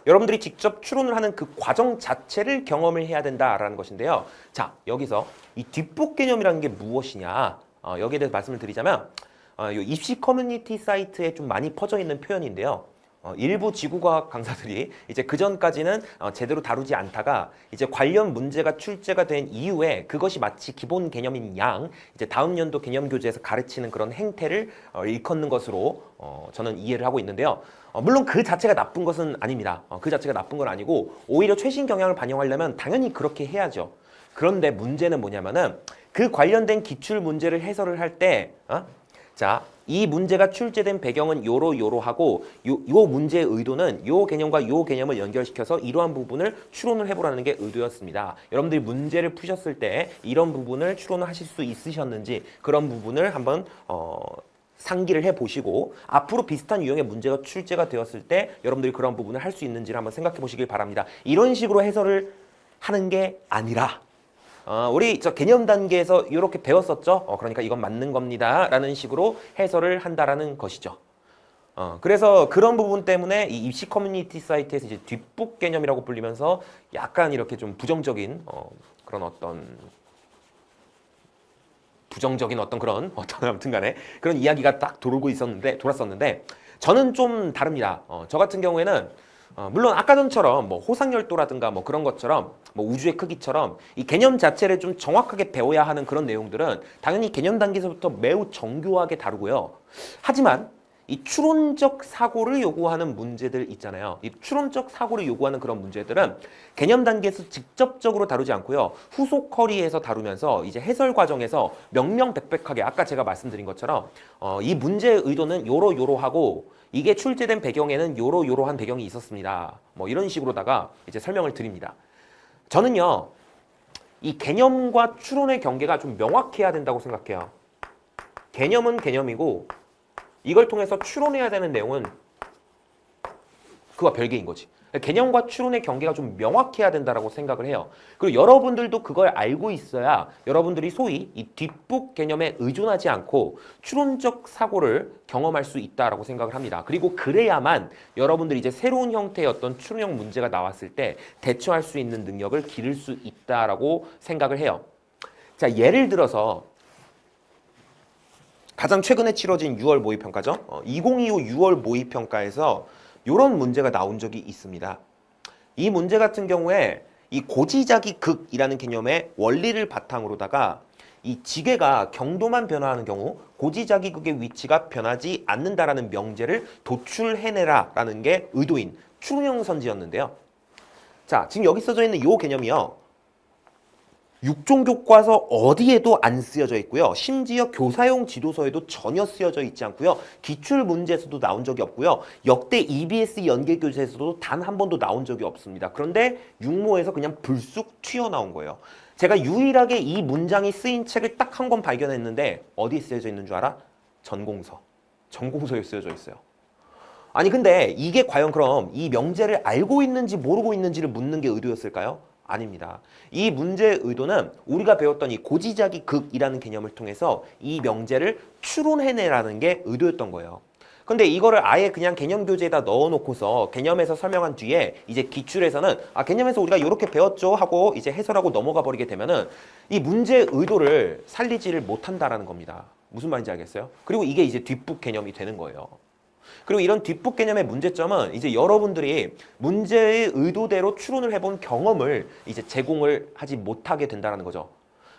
A: 여러분들이 직접 추론을 하는 그 과정 자체를 경험을 해야 된다라는 것인데요. 자, 여기서 이 뒷북 개념이라는 게 무엇이냐? 여기에 대해서 말씀을 드리자면 이 입시 커뮤니티 사이트에 좀 많이 퍼져 있는 표현인데요. 일부 지구과학 강사들이 이제 그 전까지는 제대로 다루지 않다가 이제 관련 문제가 출제가 된 이후에 그것이 마치 기본 개념인 양 이제 다음 연도 개념 교재에서 가르치는 그런 행태를 일컫는 것으로 저는 이해를 하고 있는데요. 물론 그 자체가 나쁜 것은 아닙니다. 그 자체가 나쁜 건 아니고 오히려 최신 경향을 반영하려면 당연히 그렇게 해야죠. 그런데 문제는 뭐냐면은 그 관련된 기출 문제를 해설을 할 때 자, 이 문제가 출제된 배경은 요러하고 요 문제의 의도는 요 개념과 요 개념을 연결시켜서 이러한 부분을 추론을 해보라는 게 의도였습니다. 여러분들이 문제를 푸셨을 때 이런 부분을 추론을 하실 수 있으셨는지 그런 부분을 한번 상기를 해보시고 앞으로 비슷한 유형의 문제가 출제가 되었을 때 여러분들이 그런 부분을 할 수 있는지를 한번 생각해 보시길 바랍니다. 이런 식으로 해설을 하는 게 아니라 우리 저 개념 단계에서 이렇게 배웠었죠. 그러니까 이건 맞는 겁니다. 라는 식으로 해설을 한다라는 것이죠. 그래서 그런 부분 때문에 이 입시 커뮤니티 사이트에서 이제 뒷북 개념이라고 불리면서 약간 이렇게 좀 부정적인 그런 그런 아무튼 간에 그런 이야기가 딱 돌았었는데 저는 좀 다릅니다. 저 같은 경우에는 물론 아까 전처럼 뭐 호상열도라든가 뭐 그런 것처럼 뭐 우주의 크기처럼 이 개념 자체를 좀 정확하게 배워야 하는 그런 내용들은 당연히 개념 단계에서부터 매우 정교하게 다루고요. 하지만 이 추론적 사고를 요구하는 문제들 있잖아요. 이 추론적 사고를 요구하는 그런 문제들은 개념 단계에서 직접적으로 다루지 않고요. 후속 커리에서 다루면서 이제 해설 과정에서 명명백백하게 아까 제가 말씀드린 것처럼 이 문제의 의도는 요러하고 이게 출제된 배경에는 요러한 배경이 있었습니다. 뭐 이런 식으로다가 이제 설명을 드립니다. 저는요, 이 개념과 추론의 경계가 좀 명확해야 된다고 생각해요. 개념은 개념이고 이걸 통해서 추론해야 되는 내용은 그와 별개인 거지. 개념과 추론의 경계가 좀 명확해야 된다고 생각을 해요. 그리고 여러분들도 그걸 알고 있어야 여러분들이 소위 이 뒷북 개념에 의존하지 않고 추론적 사고를 경험할 수 있다라고 생각을 합니다. 그리고 그래야만 여러분들이 이제 새로운 형태의 어떤 추론형 문제가 나왔을 때 대처할 수 있는 능력을 기를 수 있다라고 생각을 해요. 자, 예를 들어서 가장 최근에 치러진 6월 모의평가죠. 2025 6월 모의평가에서 이런 문제가 나온 적이 있습니다. 이 문제 같은 경우에 이 고지자기 극이라는 개념의 원리를 바탕으로다가 이 지계가 경도만 변화하는 경우 고지자기 극의 위치가 변하지 않는다라는 명제를 도출해내라라는 게 의도인 추론형 선지였는데요. 자, 지금 여기 써져 있는 이 개념이요. 육종 교과서 어디에도 안 쓰여져 있고요. 심지어 교사용 지도서에도 전혀 쓰여져 있지 않고요. 기출 문제에서도 나온 적이 없고요. 역대 EBS 연계 교재에서도 단 한 번도 나온 적이 없습니다. 그런데 육모에서 그냥 불쑥 튀어나온 거예요. 제가 유일하게 이 문장이 쓰인 책을 딱 한 권 발견했는데 어디에 쓰여져 있는 줄 알아? 전공서. 전공서에 쓰여져 있어요. 아니 근데 이게 과연 그럼 이 명제를 알고 있는지 모르고 있는지를 묻는 게 의도였을까요? 아닙니다. 이 문제의 의도는 우리가 배웠던 이 고지자기 극이라는 개념을 통해서 이 명제를 추론해내라는 게 의도였던 거예요. 근데 이거를 아예 그냥 개념 교재에다 넣어놓고서 개념에서 설명한 뒤에 이제 기출에서는 개념에서 우리가 이렇게 배웠죠 하고 이제 해설하고 넘어가 버리게 되면은 이 문제의 의도를 살리지를 못한다라는 겁니다. 무슨 말인지 알겠어요? 그리고 이게 이제 뒷북 개념이 되는 거예요. 그리고 이런 뒷북 개념의 문제점은 이제 여러분들이 문제의 의도대로 추론을 해본 경험을 이제 제공을 하지 못하게 된다는 거죠.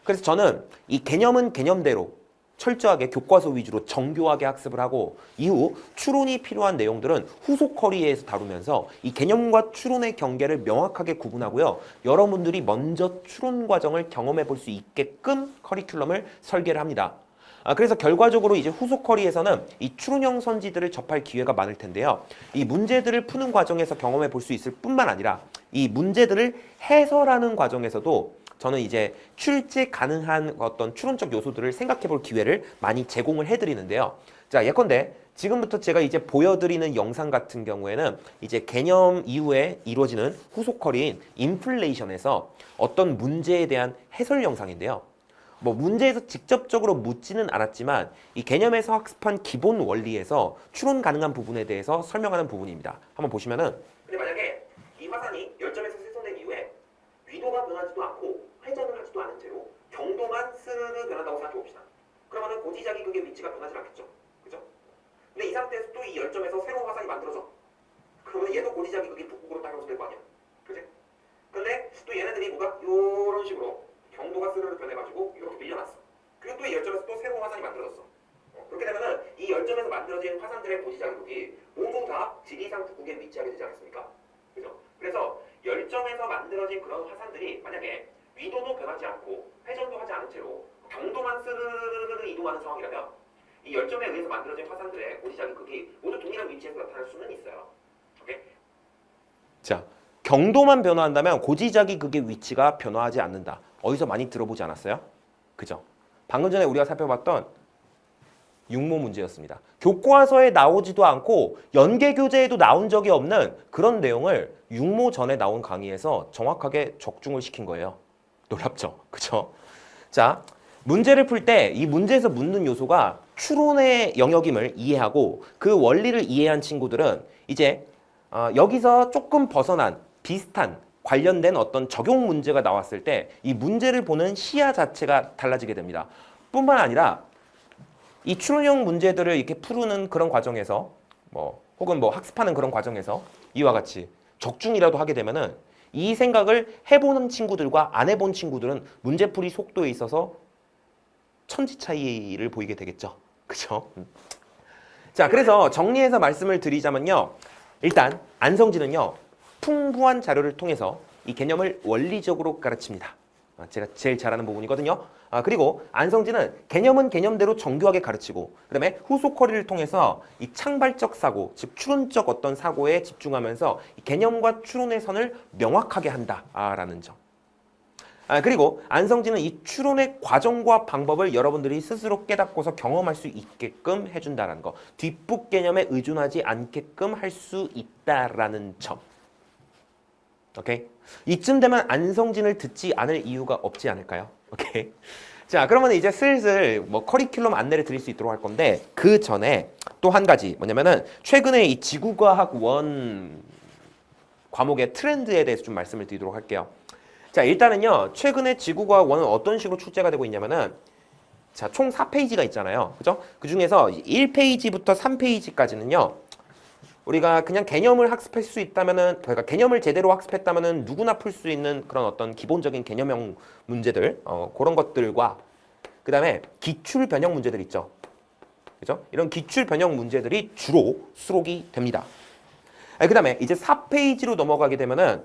A: 그래서 저는 이 개념은 개념대로 철저하게 교과서 위주로 정교하게 학습을 하고 이후 추론이 필요한 내용들은 후속 커리에서 다루면서 이 개념과 추론의 경계를 명확하게 구분하고요. 여러분들이 먼저 추론 과정을 경험해 볼 수 있게끔 커리큘럼을 설계를 합니다. 그래서 결과적으로 이제 후속 커리에서는 이 추론형 선지들을 접할 기회가 많을 텐데요. 이 문제들을 푸는 과정에서 경험해 볼 수 있을 뿐만 아니라 이 문제들을 해설하는 과정에서도 저는 이제 출제 가능한 어떤 추론적 요소들을 생각해 볼 기회를 많이 제공을 해드리는데요. 자, 예컨대 지금부터 제가 이제 보여드리는 영상 같은 경우에는 이제 개념 이후에 이루어지는 후속 커리인 인플레이션에서 어떤 문제에 대한 해설 영상인데요. 뭐 문제에서 직접적으로 묻지는 않았지만 이 개념에서 학습한 기본 원리에서 추론 가능한 부분에 대해서 설명하는 부분입니다. 한번 보시면은 근데 만약에 이 화산이 열점에서 훼손된 이후에 위도가 변하지도 않고 회전을 하지도 않은 채로 경도만 스르르 변한다고 생각해 봅시다. 그러면은 고지자기 극의 위치가 변하지 않겠죠. 그죠? 근데 이 상태에서 또 이 열점에서 새로운 화산이 만들어져. 그러면 얘도 고지자기 극이 북극으로 따라서 될 거 아니야. 그지? 근데 또 얘네들이 뭔가 요런 식으로 경도가 스르르 변해가지고 이렇게 밀려났어. 그리고 또 이 열점에서 또 새로운 화산이 만들어졌어. 그렇게 되면은 이 열점에서 만들어진 화산들의 고지자기극이 모두 다 지리산 북극에 위치하게 되지 않습니까? 그죠? 그래서 열점에서 만들어진 그런 화산들이 만약에 위도도 변하지 않고 회전도 하지 않은 채로 경도만 스르르르 이동하는 상황이라면 이 열점에 의해서 만들어진 화산들의 고지자기극이 모두 동일한 위치에서 나타날 수는 있어요. 오케이? 자, 경도만 변화한다면 고지자기극의 위치가 변화하지 않는다. 어디서 많이 들어보지 않았어요? 그죠? 방금 전에 우리가 살펴봤던 육모 문제였습니다. 교과서에 나오지도 않고 연계 교재에도 나온 적이 없는 그런 내용을 육모 전에 나온 강의에서 정확하게 적중을 시킨 거예요. 놀랍죠? 그죠? 자, 문제를 풀 때 이 문제에서 묻는 요소가 추론의 영역임을 이해하고 그 원리를 이해한 친구들은 이제 여기서 조금 벗어난 비슷한 관련된 어떤 적용 문제가 나왔을 때 이 문제를 보는 시야 자체가 달라지게 됩니다. 뿐만 아니라 이 추론형 문제들을 이렇게 푸는 그런 과정에서 혹은 학습하는 그런 과정에서 이와 같이 적중이라도 하게 되면은 이 생각을 해보는 친구들과 안 해본 친구들은 문제풀이 속도에 있어서 천지 차이를 보이게 되겠죠. 그죠? 자, 그래서 정리해서 말씀을 드리자면요. 일단 안성진은요. 풍부한 자료를 통해서 이 개념을 원리적으로 가르칩니다. 제가 제일 잘하는 부분이거든요. 그리고 안성진은 개념은 개념대로 정교하게 가르치고 그다음에 후속 커리를 통해서 이 창발적 사고, 즉 추론적 어떤 사고에 집중하면서 이 개념과 추론의 선을 명확하게 한다라는 점. 그리고 안성진은 이 추론의 과정과 방법을 여러분들이 스스로 깨닫고서 경험할 수 있게끔 해준다는 거. 뒷북 개념에 의존하지 않게끔 할 수 있다라는 점. 오케이? 이쯤 되면 안성진을 듣지 않을 이유가 없지 않을까요? 오케이? 자, 그러면 이제 슬슬 커리큘럼 안내를 드릴 수 있도록 할 건데 그 전에 또 한 가지 뭐냐면은 최근에 이 지구과학 1 과목의 트렌드에 대해서 좀 말씀을 드리도록 할게요. 자, 일단은요. 최근에 지구과학 1은 어떤 식으로 출제가 되고 있냐면은 자, 총 4페이지가 있잖아요. 그죠? 그 중에서 1페이지부터 3페이지까지는요. 우리가 그냥 개념을 학습할 수 있다면은, 그러니까 개념을 제대로 학습했다면은 누구나 풀 수 있는 그런 어떤 기본적인 개념형 문제들, 그런 것들과 그 다음에 기출 변형 문제들 있죠. 그죠? 이런 기출 변형 문제들이 주로 수록이 됩니다. 그 다음에 이제 4페이지로 넘어가게 되면은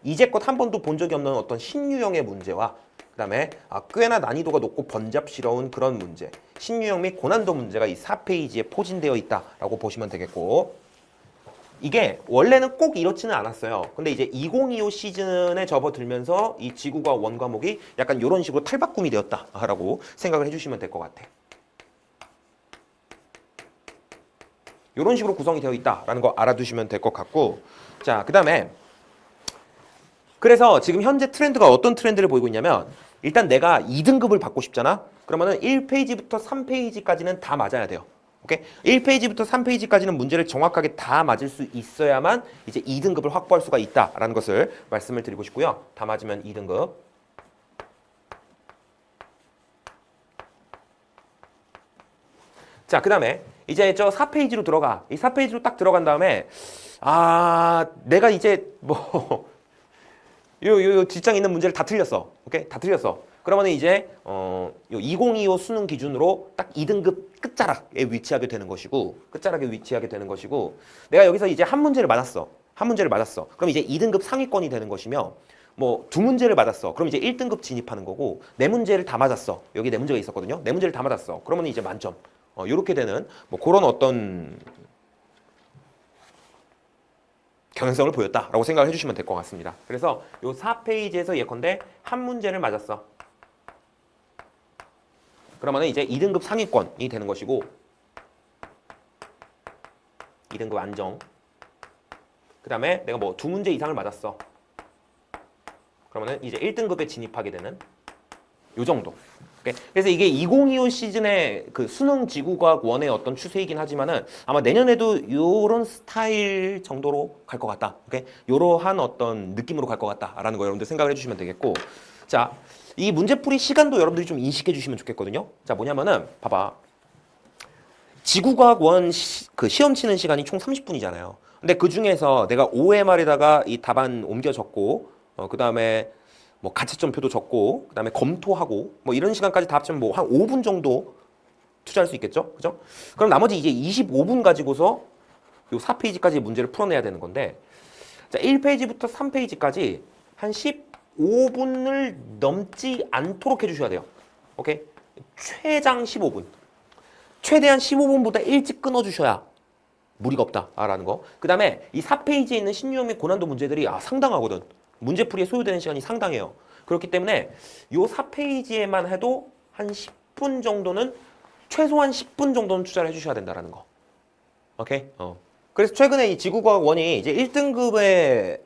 A: 이제껏 한 번도 본 적이 없는 어떤 신유형의 문제와 그 다음에 꽤나 난이도가 높고 번잡스러운 그런 문제, 신유형 및 고난도 문제가 이 4페이지에 포진되어 있다라고 보시면 되겠고, 이게 원래는 꼭 이렇지는 않았어요. 근데 이제 2025 시즌에 접어들면서 이 지구과학 원 과목이 약간 이런 식으로 탈바꿈이 되었다라고 생각을 해주시면 될 것 같아. 이런 식으로 구성이 되어 있다라는 거 알아두시면 될 것 같고, 자, 그 다음에 그래서 지금 현재 트렌드가 어떤 트렌드를 보이고 있냐면, 일단 내가 2등급을 받고 싶잖아. 그러면은 1페이지부터 3페이지까지는 다 맞아야 돼요. 오케이? 1페이지부터 3페이지까지는 문제를 정확하게 다 맞을 수 있어야만 이제 2등급을 확보할 수가 있다라는 것을 말씀을 드리고 싶고요. 다 맞으면 2등급. 자, 그 다음에 이제 저 4페이지로 들어가. 이 4페이지로 딱 들어간 다음에 내가 이제 뭐 요 뒷장에 있는 문제를 다 틀렸어. 오케이? 다 틀렸어. 그러면 이제 요 2025 수능 기준으로 딱 2등급 끝자락에 위치하게 되는 것이고, 내가 여기서 이제 한 문제를 맞았어. 그럼 이제 2등급 상위권이 되는 것이며, 뭐 두 문제를 맞았어. 그럼 이제 1등급 진입하는 거고, 네 문제를 다 맞았어. 여기 네 문제가 있었거든요. 네 문제를 다 맞았어. 그러면 이제 만점. 요렇게 되는 뭐 그런 어떤 경향성을 보였다라고 생각을 해주시면 될 것 같습니다. 그래서 요 4페이지에서 예컨대 한 문제를 맞았어. 그러면 이제 2등급 상위권이 되는 것이고, 2등급 안정. 그 다음에 내가 뭐 두 문제 이상을 맞았어. 그러면 이제 1등급에 진입하게 되는 요 정도. 오케이? 그래서 이게 2025 시즌의 그 수능 지구과학 원의 어떤 추세이긴 하지만은 아마 내년에도 요런 스타일 정도로 갈 것 같다. 오케이? 요러한 어떤 느낌으로 갈 것 같다라는 거 여러분들 생각을 해주시면 되겠고, 자, 이 문제풀이 시간도 여러분들이 좀 인식해 주시면 좋겠거든요. 자, 뭐냐면은 봐봐. 지구과학 원 그 시험 치는 시간이 총 30분이잖아요. 근데 그 중에서 내가 OMR에다가 이 답안 옮겨 적고, 그 다음에 뭐 가채점표도 적고, 그 다음에 검토하고, 뭐 이런 시간까지 다 합치면 뭐 한 5분 정도 투자할 수 있겠죠? 그죠? 그럼 나머지 이제 25분 가지고서 요 4페이지까지 문제를 풀어내야 되는 건데, 자, 1페이지부터 3페이지까지 한 15분을 넘지 않도록 해주셔야 돼요. 오케이? 최장 15분. 최대한 15분보다 일찍 끊어주셔야 무리가 없다라는 거. 그 다음에 이 4페이지에 있는 신유형 및 고난도 문제들이 상당하거든. 문제풀이에 소요되는 시간이 상당해요. 그렇기 때문에 요 4페이지에만 해도 한 10분 정도는, 최소한 10분 정도는 투자를 해주셔야 된다는 거. 오케이? 그래서 최근에 이 지구과학 원이 이제 1등급을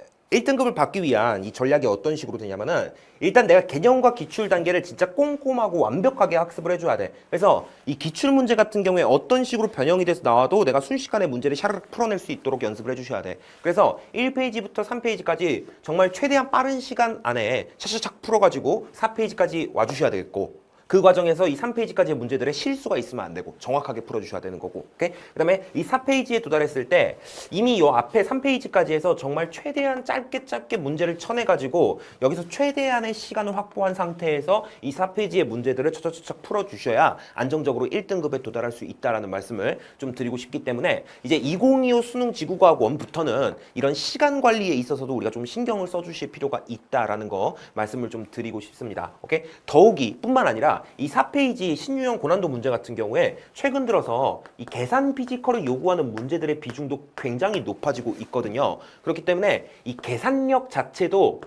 A: 받기 위한 이 전략이 어떤 식으로 되냐면은, 일단 내가 개념과 기출 단계를 진짜 꼼꼼하고 완벽하게 학습을 해줘야 돼. 그래서 이 기출 문제 같은 경우에 어떤 식으로 변형이 돼서 나와도 내가 순식간에 문제를 샤르륵 풀어낼 수 있도록 연습을 해주셔야 돼. 그래서 1페이지부터 3페이지까지 정말 최대한 빠른 시간 안에 차차착 풀어가지고 4페이지까지 와주셔야 되겠고, 그 과정에서 이 3페이지까지의 문제들의 실수가 있으면 안 되고 정확하게 풀어주셔야 되는 거고, 오케이? 그 다음에 이 4페이지에 도달했을 때 이미 요 앞에 3페이지까지 해서 정말 최대한 짧게 문제를 쳐내가지고 여기서 최대한의 시간을 확보한 상태에서 이 4페이지의 문제들을 차차차차 풀어주셔야 안정적으로 1등급에 도달할 수 있다라는 말씀을 좀 드리고 싶기 때문에, 이제 2025 수능 지구과학 1부터는 이런 시간 관리에 있어서도 우리가 좀 신경을 써주실 필요가 있다라는 거 말씀을 좀 드리고 싶습니다. 오케이? 더욱이 뿐만 아니라 이 4페이지 신유형 고난도 문제 같은 경우에 최근 들어서 이 계산 피지컬을 요구하는 문제들의 비중도 굉장히 높아지고 있거든요. 그렇기 때문에 이 계산력 자체도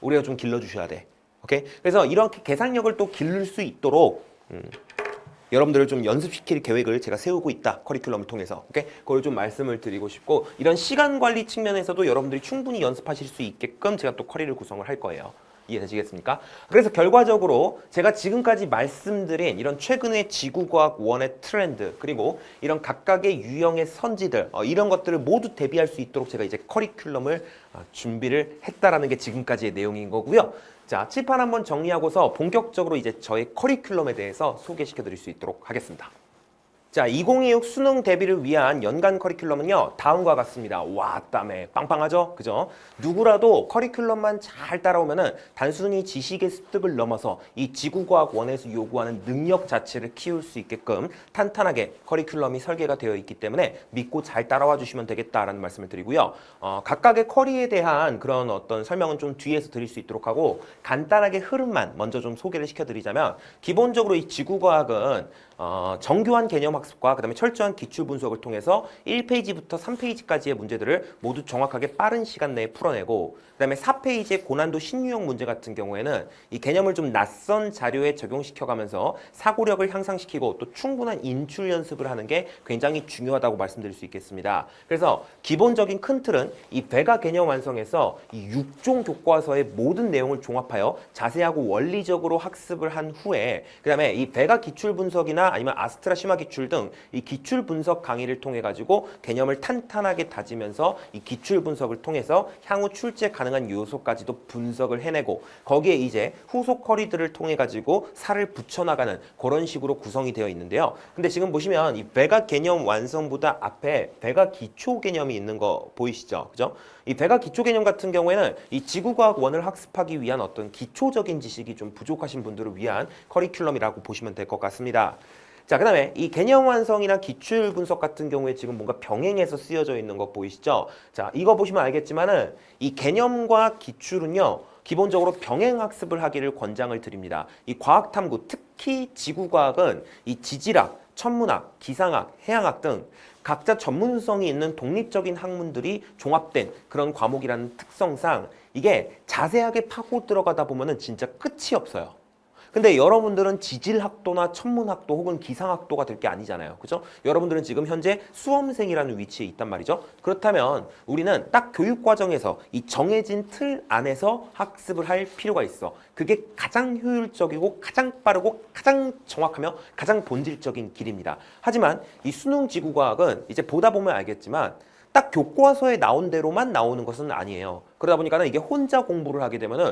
A: 우리가 좀 길러주셔야 돼. 오케이? 그래서 이렇게 계산력을 또 기를 수 있도록 여러분들을 좀 연습시킬 계획을 제가 세우고 있다. 커리큘럼을 통해서. 오케이? 그걸 좀 말씀을 드리고 싶고, 이런 시간 관리 측면에서도 여러분들이 충분히 연습하실 수 있게끔 제가 또 커리를 구성을 할 거예요. 이해되시겠습니까? 그래서 결과적으로 제가 지금까지 말씀드린 이런 최근의 지구과학 원의 트렌드, 그리고 이런 각각의 유형의 선지들, 이런 것들을 모두 대비할 수 있도록 제가 이제 커리큘럼을 준비를 했다라는 게 지금까지의 내용인 거고요. 자, 칠판 한번 정리하고서 본격적으로 이제 저의 커리큘럼에 대해서 소개시켜 드릴 수 있도록 하겠습니다. 자, 2026 수능 대비를 위한 연간 커리큘럼은요, 다음과 같습니다. 와, 땀에 빵빵하죠? 그죠? 누구라도 커리큘럼만 잘 따라오면은 단순히 지식의 습득을 넘어서 이 지구과학 원에서 요구하는 능력 자체를 키울 수 있게끔 탄탄하게 커리큘럼이 설계가 되어 있기 때문에 믿고 잘 따라와 주시면 되겠다라는 말씀을 드리고요. 각각의 커리에 대한 그런 어떤 설명은 좀 뒤에서 드릴 수 있도록 하고 간단하게 흐름만 먼저 좀 소개를 시켜드리자면 기본적으로 이 지구과학은 정교한 개념 학습과 그다음에 철저한 기출 분석을 통해서 1페이지부터 3페이지까지의 문제들을 모두 정확하게 빠른 시간 내에 풀어내고 그다음에 4페이지의 고난도 신유형 문제 같은 경우에는 이 개념을 좀 낯선 자료에 적용시켜가면서 사고력을 향상시키고 또 충분한 인출 연습을 하는 게 굉장히 중요하다고 말씀드릴 수 있겠습니다. 그래서 기본적인 큰 틀은 이 배가 개념 완성에서 이 6종 교과서의 모든 내용을 종합하여 자세하고 원리적으로 학습을 한 후에 그다음에 이 배가 기출 분석이나 아니면 아스트라 심화 기출 등 이 기출 분석 강의를 통해 가지고 개념을 탄탄하게 다지면서 이 기출 분석을 통해서 향후 출제 가능한 요소까지도 분석을 해내고 거기에 이제 후속 커리들을 통해 가지고 살을 붙여나가는 그런 식으로 구성이 되어 있는데요. 근데 지금 보시면 이 배가 개념 완성보다 앞에 배가 기초 개념이 있는 거 보이시죠? 그죠? 이 배가 기초 개념 같은 경우에는 이 지구과학 원을 학습하기 위한 어떤 기초적인 지식이 좀 부족하신 분들을 위한 커리큘럼이라고 보시면 될 것 같습니다. 자, 그 다음에 이 개념 완성이나 기출 분석 같은 경우에 지금 뭔가 병행해서 쓰여져 있는 거 보이시죠? 자, 이거 보시면 알겠지만은 이 개념과 기출은요, 기본적으로 병행 학습을 하기를 권장을 드립니다. 이 과학 탐구, 특히 지구과학은 이 지질학, 천문학, 기상학, 해양학 등 각자 전문성이 있는 독립적인 학문들이 종합된 그런 과목이라는 특성상 이게 자세하게 파고 들어가다 보면은 진짜 끝이 없어요. 근데 여러분들은 지질학도나 천문학도 혹은 기상학도가 될 게 아니잖아요. 그죠? 여러분들은 지금 현재 수험생이라는 위치에 있단 말이죠. 그렇다면 우리는 딱 교육과정에서 이 정해진 틀 안에서 학습을 할 필요가 있어. 그게 가장 효율적이고 가장 빠르고 가장 정확하며 가장 본질적인 길입니다. 하지만 이 수능 지구과학은 이제 보다 보면 알겠지만 딱 교과서에 나온 대로만 나오는 것은 아니에요. 그러다 보니까 이게 혼자 공부를 하게 되면은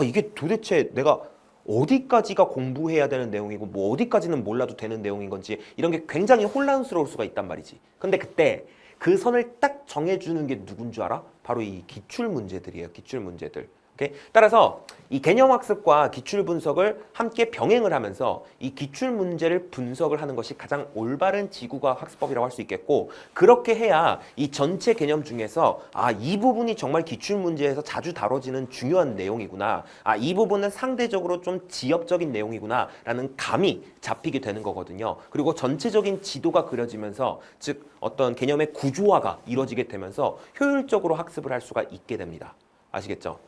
A: 이게 도대체 내가 어디까지가 공부해야 되는 내용이고 뭐 어디까지는 몰라도 되는 내용인 건지 이런 게 굉장히 혼란스러울 수가 있단 말이지. 근데 그때 그 선을 딱 정해주는 게 누군 줄 알아? 바로 이 기출 문제들이에요. 기출 문제들. 오케이? 따라서 이 개념 학습과 기출 분석을 함께 병행을 하면서 이 기출 문제를 분석을 하는 것이 가장 올바른 지구과학 학습법이라고 할 수 있겠고 그렇게 해야 이 전체 개념 중에서 이 부분이 정말 기출 문제에서 자주 다뤄지는 중요한 내용이구나. 이 부분은 상대적으로 좀 지엽적인 내용이구나 라는 감이 잡히게 되는 거거든요. 그리고 전체적인 지도가 그려지면서 즉 어떤 개념의 구조화가 이루어지게 되면서 효율적으로 학습을 할 수가 있게 됩니다. 아시겠죠?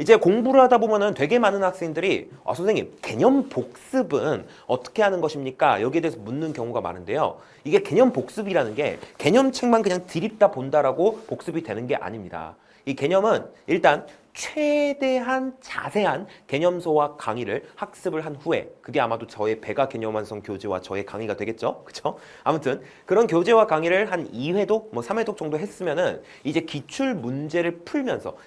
A: 이제 공부를 하다 보면은 되게 많은 학생들이 선생님 개념 복습은 어떻게 하는 것입니까? 여기에 대해서 묻는 경우가 많은데요. 이게 개념 복습이라는 게 개념책만 그냥 드립다 본다라고 복습이 되는 게 아닙니다. 이 개념은 일단 최대한 자세한 개념서와 강의를 학습을 한 후에 그게 아마도 저의 배가 개념 완성 교재와 저의 강의가 되겠죠. 그렇죠? 아무튼 그런 교재와 강의를 한 2회독, 뭐 3회독 정도 했으면은 이제 기출 문제를 풀면서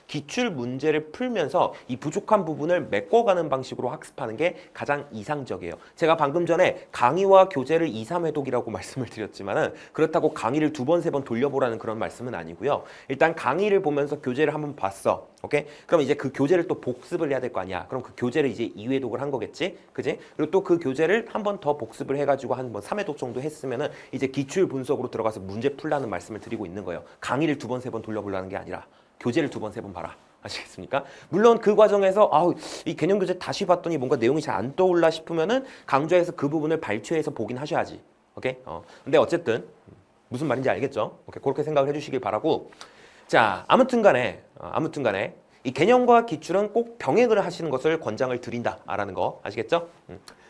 A: 이 부족한 부분을 메꿔가는 방식으로 학습하는 게 가장 이상적이에요. 제가 방금 전에 강의와 교재를 2, 3회독이라고 말씀을 드렸지만은 그렇다고 강의를 2번, 3번 돌려보라는 그런 말씀은 아니고요. 일단 강의를 보면서 교재를 한번 봤어. 오케이? 그럼 이제 그 교재를 또 복습을 해야 될 거 아니야. 그럼 그 교재를 이제 2회독을 한 거겠지? 그지? 그리고 또 그 교재를 한 번 더 복습을 해가지고 한 뭐 3회독 정도 했으면은 이제 기출 분석으로 들어가서 문제 풀라는 말씀을 드리고 있는 거예요. 강의를 2번, 3번 돌려보라는 게 아니라 교재를 2번, 3번 봐라. 아시겠습니까? 물론 그 과정에서 이 개념 교재 다시 봤더니 뭔가 내용이 잘 안 떠올라 싶으면은 강좌에서 그 부분을 발췌해서 보긴 하셔야지. 오케이? 근데 어쨌든 무슨 말인지 알겠죠? 오케이? 그렇게 생각을 해주시길 바라고. 자, 아무튼 간에 이 개념과 기출은 꼭 병행을 하시는 것을 권장을 드린다라는 거 아시겠죠?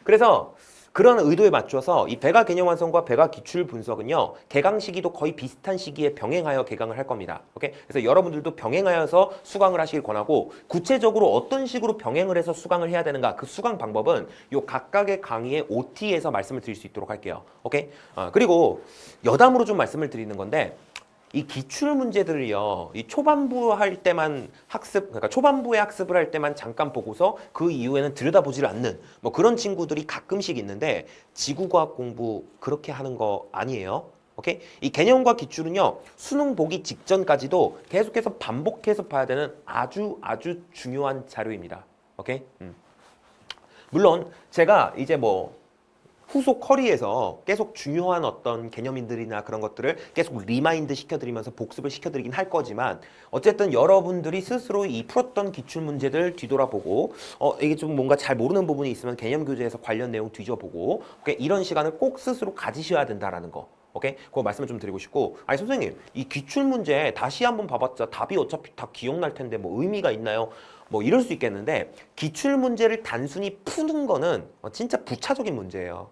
A: 그래서 그런 의도에 맞춰서 이 배가 개념 완성과 배가 기출 분석은요, 개강 시기도 거의 비슷한 시기에 병행하여 개강을 할 겁니다. 오케이? 그래서 여러분들도 병행하여서 수강을 하시길 권하고, 구체적으로 어떤 식으로 병행을 해서 수강을 해야 되는가, 그 수강 방법은 요 각각의 강의의 OT에서 말씀을 드릴 수 있도록 할게요. 오케이? 그리고 여담으로 좀 말씀을 드리는 건데, 이 기출 문제들을요, 이 초반부 할 때만 그러니까 초반부에 학습을 할 때만 잠깐 보고서 그 이후에는 들여다보질 않는 뭐 그런 친구들이 가끔씩 있는데 지구과학 공부 그렇게 하는 거 아니에요. 오케이? 이 개념과 기출은요, 수능 보기 직전까지도 계속해서 반복해서 봐야 되는 아주 중요한 자료입니다. 오케이? 물론 제가 이제 뭐 후속 커리에서 계속 중요한 어떤 개념들이나 그런 것들을 계속 리마인드 시켜드리면서 복습을 시켜드리긴 할 거지만 어쨌든 여러분들이 스스로 이 풀었던 기출문제들 뒤돌아보고 이게 좀 뭔가 잘 모르는 부분이 있으면 개념 교재에서 관련 내용 뒤져보고 오케이? 이런 시간을 꼭 스스로 가지셔야 된다라는 거. 오케이? 그거 말씀을 좀 드리고 싶고 아니 선생님 이 기출문제 다시 한번 봐봤자 답이 어차피 다 기억날 텐데 뭐 의미가 있나요? 뭐 이럴 수 있겠는데 기출문제를 단순히 푸는 거는 진짜 부차적인 문제예요.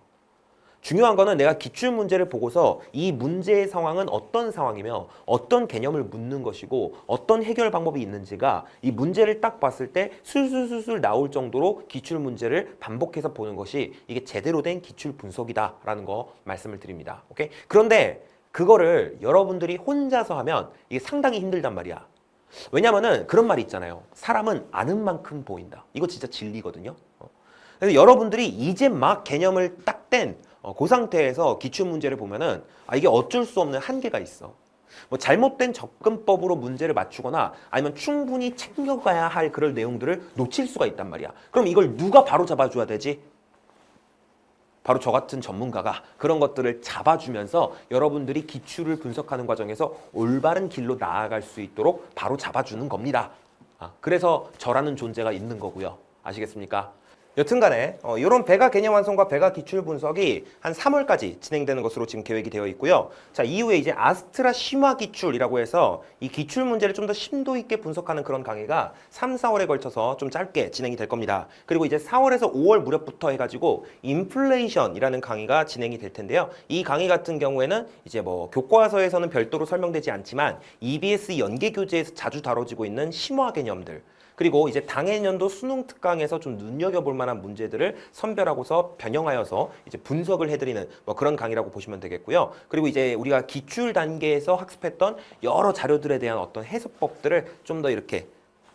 A: 중요한 거는 내가 기출문제를 보고서 이 문제의 상황은 어떤 상황이며 어떤 개념을 묻는 것이고 어떤 해결 방법이 있는지가 이 문제를 딱 봤을 때 술술술술 나올 정도로 기출문제를 반복해서 보는 것이 이게 제대로 된 기출 분석이다라는 거 말씀을 드립니다. 오케이? 그런데 그거를 여러분들이 혼자서 하면 이게 상당히 힘들단 말이야. 왜냐면은 그런 말이 있잖아요. 사람은 아는 만큼 보인다. 이거 진짜 진리거든요. 그래서 여러분들이 이제 막 개념을 딱 뗀 그 상태에서 기출문제를 보면은 이게 어쩔 수 없는 한계가 있어. 뭐 잘못된 접근법으로 문제를 맞추거나 아니면 충분히 챙겨가야 할 그런 내용들을 놓칠 수가 있단 말이야. 그럼 이걸 누가 바로 잡아줘야 되지? 바로 저 같은 전문가가 그런 것들을 잡아주면서 여러분들이 기출을 분석하는 과정에서 올바른 길로 나아갈 수 있도록 바로 잡아주는 겁니다. 그래서 저라는 존재가 있는 거고요. 아시겠습니까? 여튼간에 이런 배가 개념 완성과 배가 기출 분석이 한 3월까지 진행되는 것으로 지금 계획이 되어 있고요. 자, 이후에 이제 아스트라 심화 기출이라고 해서 이 기출 문제를 좀 더 심도 있게 분석하는 그런 강의가 3, 4월에 걸쳐서 좀 짧게 진행이 될 겁니다. 그리고 이제 4월에서 5월 무렵부터 해가지고 인플레이션이라는 강의가 진행이 될 텐데요. 이 강의 같은 경우에는 이제 뭐 교과서에서는 별도로 설명되지 않지만 EBS 연계 교재에서 자주 다뤄지고 있는 심화 개념들 그리고 이제 당해년도 수능 특강에서 좀 눈여겨볼 만한 문제들을 선별하고서 변형하여서 이제 분석을 해드리는 뭐 그런 강의라고 보시면 되겠고요. 그리고 이제 우리가 기출 단계에서 학습했던 여러 자료들에 대한 어떤 해석법들을 좀 더 이렇게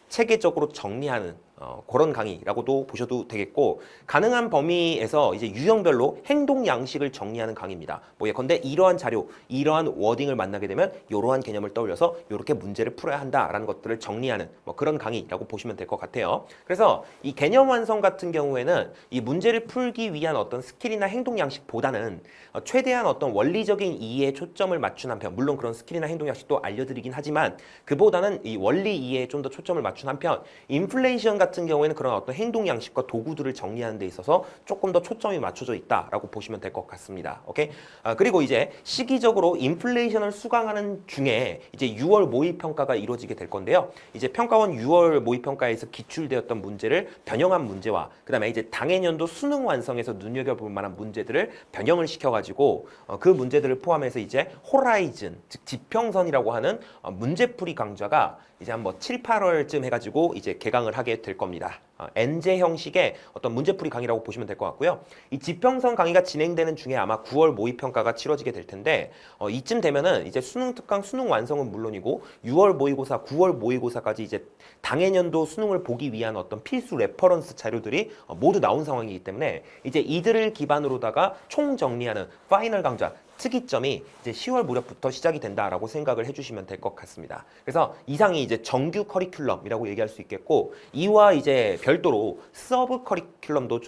A: 체계적으로 정리하는 그런 강의라고도 보셔도 되겠고 가능한 범위에서 이제 유형별로 행동 양식을 정리하는 강의입니다. 뭐 예컨대 이러한 자료, 이러한 워딩을 만나게 되면 이러한 개념을 떠올려서 이렇게 문제를 풀어야 한다라는 것들을 정리하는 뭐 그런 강의라고 보시면 될 것 같아요. 그래서 이 개념 완성 같은 경우에는 이 문제를 풀기 위한 어떤 스킬이나 행동 양식보다는 최대한 어떤 원리적인 이해에 초점을 맞춘 한편 물론 그런 스킬이나 행동 양식도 알려드리긴 하지만 그보다는 이 원리 이해에 좀 더 초점을 맞춘 한편 인플레이션 같은 경우에는 그런 어떤 행동 양식과 도구들을 정리하는 데 있어서 조금 더 초점이 맞춰져 있다라고 보시면 될 것 같습니다. 오케이? 그리고 이제 시기적으로 인플레이션을 수강하는 중에 이제 6월 모의 평가가 이루어지게 될 건데요. 이제 평가원 6월 모의 평가에서 기출되었던 문제를 변형한 문제와 그다음에 이제 당해년도 수능 완성에서 눈여겨볼 만한 문제들을 변형을 시켜가지고 그 문제들을 포함해서 이제 호라이즌 즉 지평선이라고 하는 문제풀이 강좌가 이제 한 뭐 7, 8월쯤 해가지고 이제 개강을 하게 될 겁니다. 엔제 형식의 어떤 문제풀이 강의라고 보시면 될 것 같고요. 이 지평선 강의가 진행되는 중에 아마 9월 모의평가가 치러지게 될 텐데 이쯤 되면은 이제 수능 특강 수능 완성은 물론이고 6월 모의고사, 9월 모의고사까지 이제 당해년도 수능을 보기 위한 어떤 필수 레퍼런스 자료들이 모두 나온 상황이기 때문에 이제 이들을 기반으로다가 총정리하는 파이널 강좌 특이점이 이제 10월 무렵부터 시작이 된다라고 생각을 해주시면 될 것 같습니다. 그래서 이상이 이제 정규 커리큘럼이라고 얘기할 수 있겠고 이와 이제 별도로 서브 커리큘럼도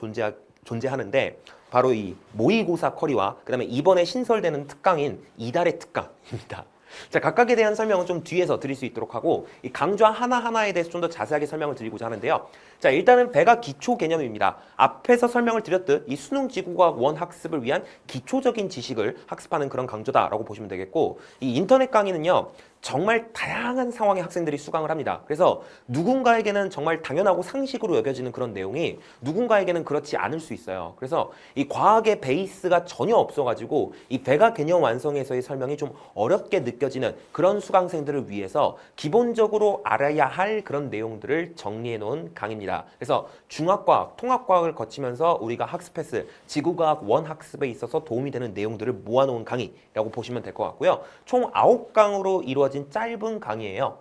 A: 존재하는데 바로 이 모의고사 커리와 그다음에 이번에 신설되는 특강인 이달의 특강입니다. 자, 각각에 대한 설명은 좀 뒤에서 드릴 수 있도록 하고 이 강좌 하나하나에 대해서 좀 더 자세하게 설명을 드리고자 하는데요. 자, 일단은 배가 기초 개념입니다. 앞에서 설명을 드렸듯 이 수능 지구과학 원 학습을 위한 기초적인 지식을 학습하는 그런 강좌다라고 보시면 되겠고 이 인터넷 강의는요. 정말 다양한 상황의 학생들이 수강을 합니다. 그래서 누군가에게는 정말 당연하고 상식으로 여겨지는 그런 내용이 누군가에게는 그렇지 않을 수 있어요. 그래서 이 과학의 베이스가 전혀 없어가지고 이 배가 개념 완성에서의 설명이 좀 어렵게 느껴지는 그런 수강생들을 위해서 기본적으로 알아야 할 그런 내용들을 정리해 놓은 강의입니다. 그래서 중학과학, 통합과학을 거치면서 우리가 학습했을 지구과학 원학습에 있어서 도움이 되는 내용들을 모아놓은 강의라고 보시면 될 것 같고요. 총 9강으로 이루어진 짧은 강의예요.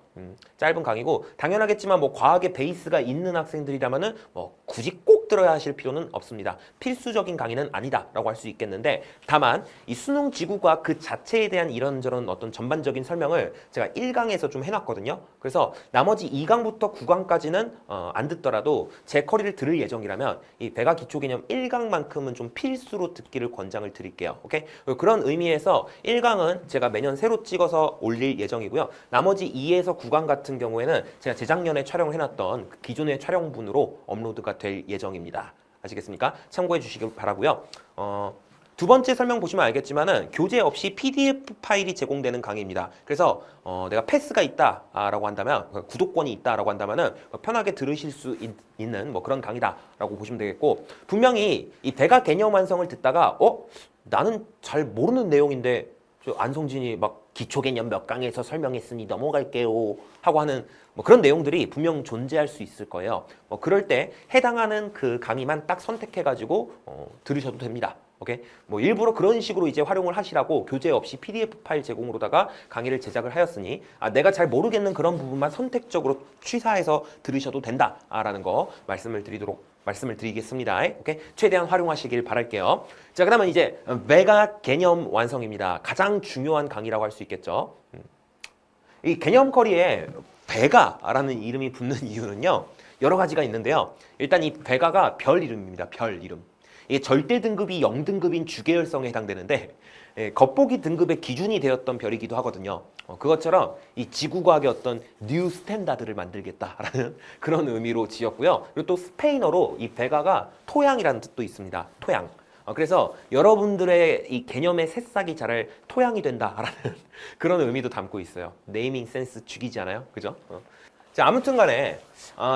A: 짧은 강의고 당연하겠지만 뭐 과학의 베이스가 있는 학생들이라면은 뭐 굳이 꼭 들어야 하실 필요는 없습니다. 필수적인 강의는 아니다라고 할 수 있겠는데 다만 이 수능 지구과학 그 자체에 대한 이런저런 어떤 전반적인 설명을 제가 1강에서 좀 해놨거든요. 그래서 나머지 2강부터 9강까지는 안 듣더라도 제 커리를 들을 예정이라면 이 배가 기초개념 1강만큼은 좀 필수로 듣기를 권장을 드릴게요. 오케이? 그런 의미에서 1강은 제가 매년 새로 찍어서 올릴 예정이고요. 나머지 2에서 9강 같은 경우에는 제가 재작년에 촬영을 해놨던 그 기존의 촬영분으로 업로드가 될 예정입니다. 아시겠습니까? 참고해 주시길 바라고요. 두 번째 설명 보시면 알겠지만은 교재 없이 PDF 파일이 제공되는 강의입니다. 그래서 내가 패스가 있다라고 한다면 구독권이 있다라고 한다면은 편하게 들으실 수 있는 뭐 그런 강의다라고 보시면 되겠고 분명히 이 배가 개념 완성을 듣다가 나는 잘 모르는 내용인데 안성진이 막 기초 개념 몇 강에서 설명했으니 넘어갈게요 하고 하는 뭐 그런 내용들이 분명 존재할 수 있을 거예요. 뭐 그럴 때 해당하는 그 강의만 딱 선택해가지고 들으셔도 됩니다. 오케이? 뭐 일부러 그런 식으로 이제 활용을 하시라고 교재 없이 PDF 파일 제공으로다가 강의를 제작을 하였으니 내가 잘 모르겠는 그런 부분만 선택적으로 취사해서 들으셔도 된다라는 거 말씀을 드리겠습니다. 오케이? 최대한 활용하시길 바랄게요. 자, 그러면 이제 배가 개념 완성입니다. 가장 중요한 강의라고 할 수 있겠죠. 이 개념 커리에 배가라는 이름이 붙는 이유는요. 여러 가지가 있는데요. 일단 이 배가가 별 이름입니다. 별 이름. 이게 절대 등급이 0등급인 주계열성에 해당되는데 겉보기 등급의 기준이 되었던 별이기도 하거든요. 그것처럼 이 지구과학의 어떤 뉴 스탠다드를 만들겠다라는 그런 의미로 지었고요. 그리고 또 스페인어로 이 베가가 토양이라는 뜻도 있습니다. 토양. 그래서 여러분들의 이 개념의 새싹이 자랄 토양이 된다라는 그런 의미도 담고 있어요. 네이밍 센스 죽이지 않아요? 그죠? 자, 아무튼 간에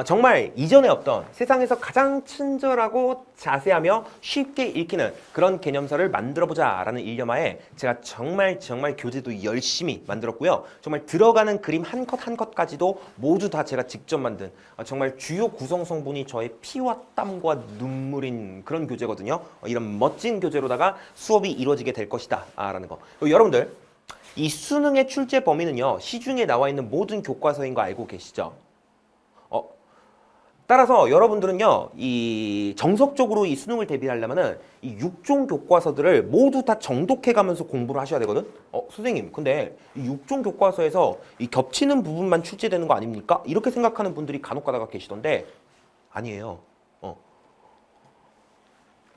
A: 정말 이전에 없던 세상에서 가장 친절하고 자세하며 쉽게 읽히는 그런 개념서를 만들어보자 라는 일념하에 제가 정말 교재도 열심히 만들었고요. 정말 들어가는 그림 한 컷 한 컷까지도 모두 다 제가 직접 만든 정말 주요 구성 성분이 저의 피와 땀과 눈물인 그런 교재거든요. 이런 멋진 교재로다가 수업이 이루어지게 될 것이다 라는 거. 여러분들 이 수능의 출제 범위는요. 시중에 나와 있는 모든 교과서인 거 알고 계시죠? 따라서 여러분들은요. 이 정석적으로 이 수능을 대비하려면은 이 6종 교과서들을 모두 다 정독해 가면서 공부를 하셔야 되거든. 선생님, 근데 이 6종 교과서에서 이 겹치는 부분만 출제되는 거 아닙니까? 이렇게 생각하는 분들이 간혹 가다가 계시던데 아니에요.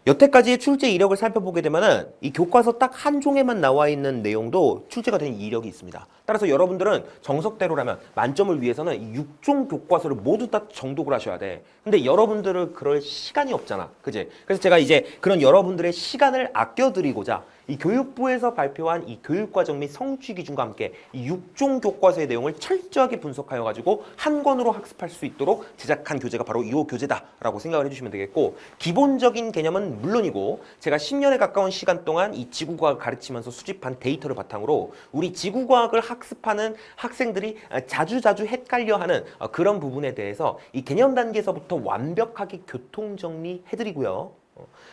A: 여태까지의 출제 이력을 살펴보게 되면은 이 교과서 딱 한 종에만 나와 있는 내용도 출제가 된 이력이 있습니다. 따라서 여러분들은 정석대로라면 만점을 위해서는 이 6종 교과서를 모두 다 정독을 하셔야 돼. 근데 여러분들은 그럴 시간이 없잖아. 그지? 그래서 제가 이제 그런 여러분들의 시간을 아껴드리고자 이 교육부에서 발표한 이 교육과정 및 성취 기준과 함께 이 6종 교과서의 내용을 철저하게 분석하여 가지고 한 권으로 학습할 수 있도록 제작한 교재가 바로 이 교재다라고 생각을 해주시면 되겠고 기본적인 개념은 물론이고 제가 10년에 가까운 시간 동안 이 지구과학을 가르치면서 수집한 데이터를 바탕으로 우리 지구과학을 학습하는 학생들이 자주 헷갈려하는 그런 부분에 대해서 이 개념 단계에서부터 완벽하게 교통정리해드리고요.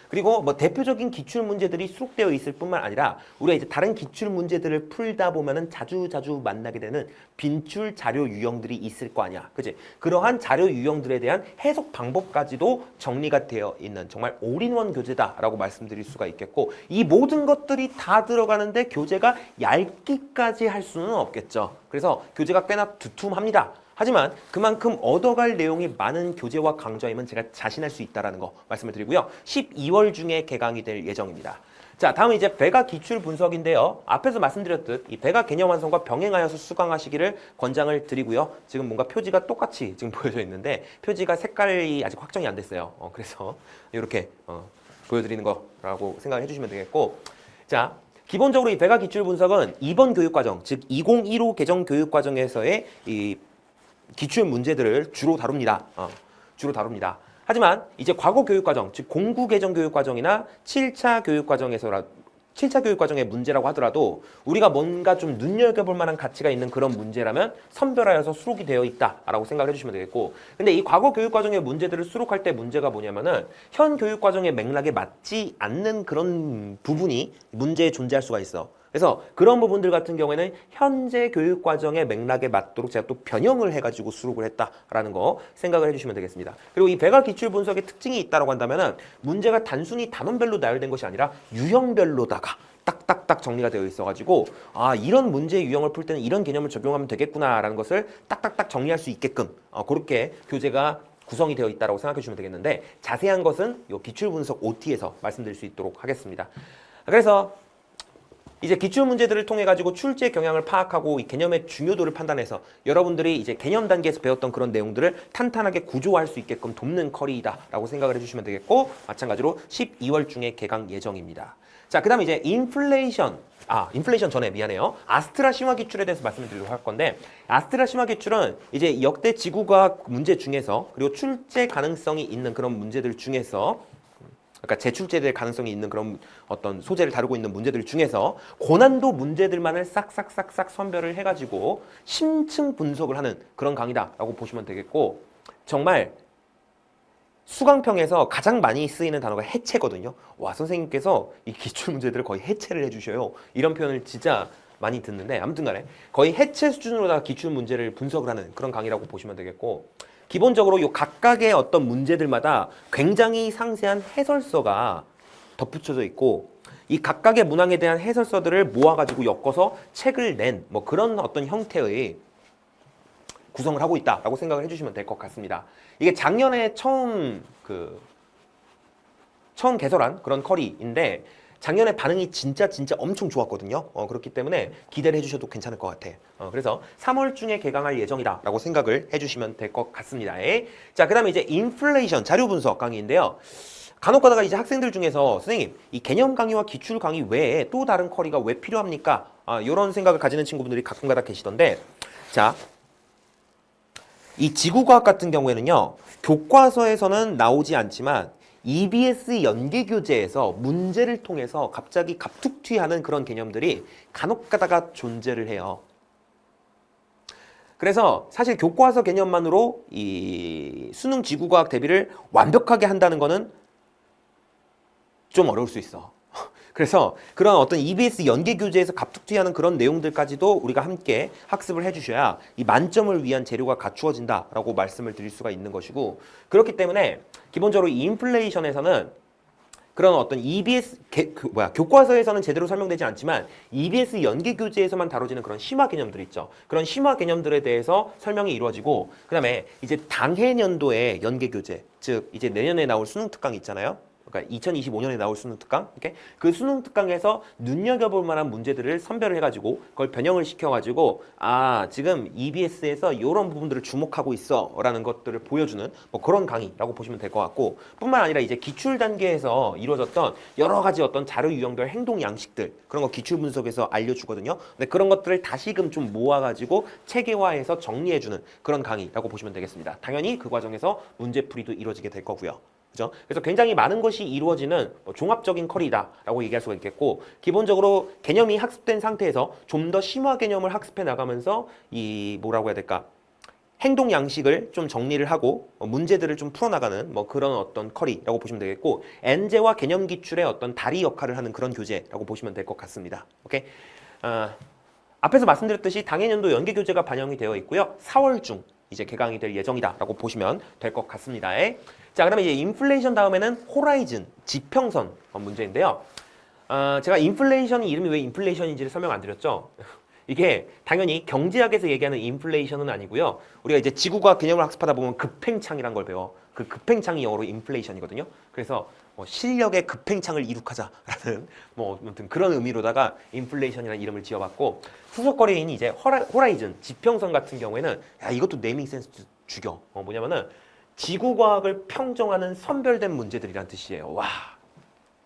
A: 그리고 뭐 대표적인 기출 문제들이 수록되어 있을 뿐만 아니라 우리가 이제 다른 기출 문제들을 풀다 보면은 자주 만나게 되는 빈출 자료 유형들이 있을 거 아니야. 그치? 그러한 자료 유형들에 대한 해석 방법까지도 정리가 되어 있는 정말 올인원 교재다라고 말씀드릴 수가 있겠고 이 모든 것들이 다 들어가는데 교재가 얇기까지 할 수는 없겠죠. 그래서 교재가 꽤나 두툼합니다. 하지만 그만큼 얻어갈 내용이 많은 교재와 강좌임은 제가 자신할 수 있다는 거 말씀을 드리고요. 12월 중에 개강이 될 예정입니다. 자, 다음은 이제 배가 기출 분석인데요. 앞에서 말씀드렸듯 이 배가 개념 완성과 병행하여서 수강하시기를 권장을 드리고요. 지금 뭔가 표지가 똑같이 지금 보여져 있는데 표지가 색깔이 아직 확정이 안 됐어요. 그래서 이렇게 보여드리는 거라고 생각을 해주시면 되겠고 자, 기본적으로 이 배가 기출 분석은 이번 교육과정, 즉 2015 개정 교육과정에서의 이 기출 문제들을 주로 다룹니다. 주로 다룹니다. 하지만 이제 과거 교육과정, 즉 09 개정 교육과정이나 7차 교육과정에서 7차 교육과정의 문제라고 하더라도 우리가 뭔가 좀 눈여겨볼 만한 가치가 있는 그런 문제라면 선별하여서 수록이 되어 있다라고 생각을 해주시면 되겠고, 근데 이 과거 교육과정의 문제들을 수록할 때 문제가 뭐냐면은 현 교육과정의 맥락에 맞지 않는 그런 부분이 문제에 존재할 수가 있어. 그래서 그런 부분들 같은 경우에는 현재 교육과정의 맥락에 맞도록 제가 또 변형을 해가지고 수록을 했다라는 거 생각을 해주시면 되겠습니다. 그리고 이 배가 기출 분석의 특징이 있다고 한다면은 문제가 단순히 단원별로 나열된 것이 아니라 유형별로다가 딱딱딱 정리가 되어 있어가지고 아 이런 문제 유형을 풀 때는 이런 개념을 적용하면 되겠구나라는 것을 딱딱딱 정리할 수 있게끔 그렇게 교재가 구성이 되어 있다고 생각해 주시면 되겠는데 자세한 것은 이 기출 분석 OT에서 말씀드릴 수 있도록 하겠습니다. 그래서 이제 기출 문제들을 통해 가지고 출제 경향을 파악하고 이 개념의 중요도를 판단해서 여러분들이 이제 개념 단계에서 배웠던 그런 내용들을 탄탄하게 구조화할 수 있게끔 돕는 커리이다라고 생각을 해주시면 되겠고, 마찬가지로 12월 중에 개강 예정입니다. 자, 그다음에 이제 인플레이션 전에 미안해요. 아스트라 심화 기출에 대해서 말씀을 드리도록 할 건데, 아스트라 심화 기출은 이제 역대 지구과학 문제 중에서 그리고 출제 가능성이 있는 그런 문제들 중에서, 그러니까 재출제될 가능성이 있는 그런 어떤 소재를 다루고 있는 문제들 중에서 고난도 문제들만을 싹싹싹싹 선별을 해가지고 심층 분석을 하는 그런 강의다라고 보시면 되겠고, 정말 수강평에서 가장 많이 쓰이는 단어가 해체거든요. 와, 선생님께서 이 기출 문제들을 거의 해체를 해주셔요. 이런 표현을 진짜 많이 듣는데, 아무튼 간에 거의 해체 수준으로다가 기출 문제를 분석을 하는 그런 강의라고 보시면 되겠고, 기본적으로 이 각각의 어떤 문제들마다 굉장히 상세한 해설서가 덧붙여져 있고, 이 각각의 문항에 대한 해설서들을 모아가지고 엮어서 책을 낸 뭐 그런 어떤 형태의 구성을 하고 있다라고 생각을 해주시면 될 것 같습니다. 이게 작년에 처음 개설한 그런 커리인데 작년에 반응이 진짜 엄청 좋았거든요. 그렇기 때문에 기대를 해주셔도 괜찮을 것 같아. 그래서 3월 중에 개강할 예정이다라고 생각을 해주시면 될 것 같습니다. 자, 그다음에 이제 인플레이션 자료 분석 강의인데요. 간혹 가다가 이제 학생들 중에서 선생님 이 개념 강의와 기출 강의 외에 또 다른 커리가 왜 필요합니까? 이런 생각을 가지는 친구분들이 가끔가다 계시던데, 자, 이 지구과학 같은 경우에는요, 교과서에서는 나오지 않지만 EBS 연계교재에서 문제를 통해서 갑자기 갑툭튀하는 그런 개념들이 간혹 가다가 존재를 해요. 그래서 사실 교과서 개념만으로 이 수능 지구과학 대비를 완벽하게 한다는 거는 좀 어려울 수 있어. 그래서 그런 어떤 EBS 연계 교재에서 갑툭튀하는 그런 내용들까지도 우리가 함께 학습을 해주셔야 이 만점을 위한 재료가 갖추어진다라고 말씀을 드릴 수가 있는 것이고, 그렇기 때문에 기본적으로 이 인플레이션에서는 그런 어떤 EBS 교과서에서는 제대로 설명되지 않지만 EBS 연계 교재에서만 다뤄지는 그런 심화 개념들 있죠. 그런 심화 개념들에 대해서 설명이 이루어지고, 그다음에 이제 당해년도의 연계 교재, 즉 이제 내년에 나올 수능 특강 있잖아요. 그러니까 2025년에 나올 수능 특강, 이렇게 그 수능 특강에서 눈여겨볼 만한 문제들을 선별을 해가지고 그걸 변형을 시켜가지고 지금 EBS에서 이런 부분들을 주목하고 있어라는 것들을 보여주는 뭐 그런 강의라고 보시면 될 것 같고, 뿐만 아니라 이제 기출 단계에서 이루어졌던 여러 가지 어떤 자료 유형별 행동 양식들, 그런 거 기출 분석에서 알려주거든요. 근데 그런 것들을 다시금 좀 모아가지고 체계화해서 정리해주는 그런 강의라고 보시면 되겠습니다. 당연히 그 과정에서 문제풀이도 이루어지게 될 거고요. 그죠? 그래서 굉장히 많은 것이 이루어지는 종합적인 커리다라고 얘기할 수가 있겠고, 기본적으로 개념이 학습된 상태에서 좀 더 심화 개념을 학습해 나가면서 이 뭐라고 해야 될까? 행동 양식을 좀 정리를 하고 문제들을 좀 풀어나가는 뭐 그런 어떤 커리라고 보시면 되겠고, 엔제와 개념 기출의 어떤 다리 역할을 하는 그런 교재라고 보시면 될 것 같습니다. 오케이? 앞에서 말씀드렸듯이 당해년도 연계 교재가 반영이 되어 있고요. 4월 중 이제 개강이 될 예정이다라고 보시면 될 것 같습니다. 자, 그러면 이제 인플레이션 다음에는 호라이즌, 지평선 문제인데요. 제가 인플레이션 이름이 왜 인플레이션인지를 설명 안 드렸죠. 이게 당연히 경제학에서 얘기하는 인플레이션은 아니고요. 우리가 이제 지구과학 개념을 학습하다 보면 급행창이란 걸 배워. 그 급행창이 영어로 인플레이션이거든요. 그래서 뭐 실력의 급행창을 이룩하자라는 뭐 아무튼 그런 의미로다가 인플레이션이라는 이름을 지어봤고, 후속거리인 이제 호라이즌, 지평선 같은 경우에는 이것도 네이밍 센스 죽여. 뭐냐면은 지구과학을 평정하는 선별된 문제들이란 뜻이에요. 와,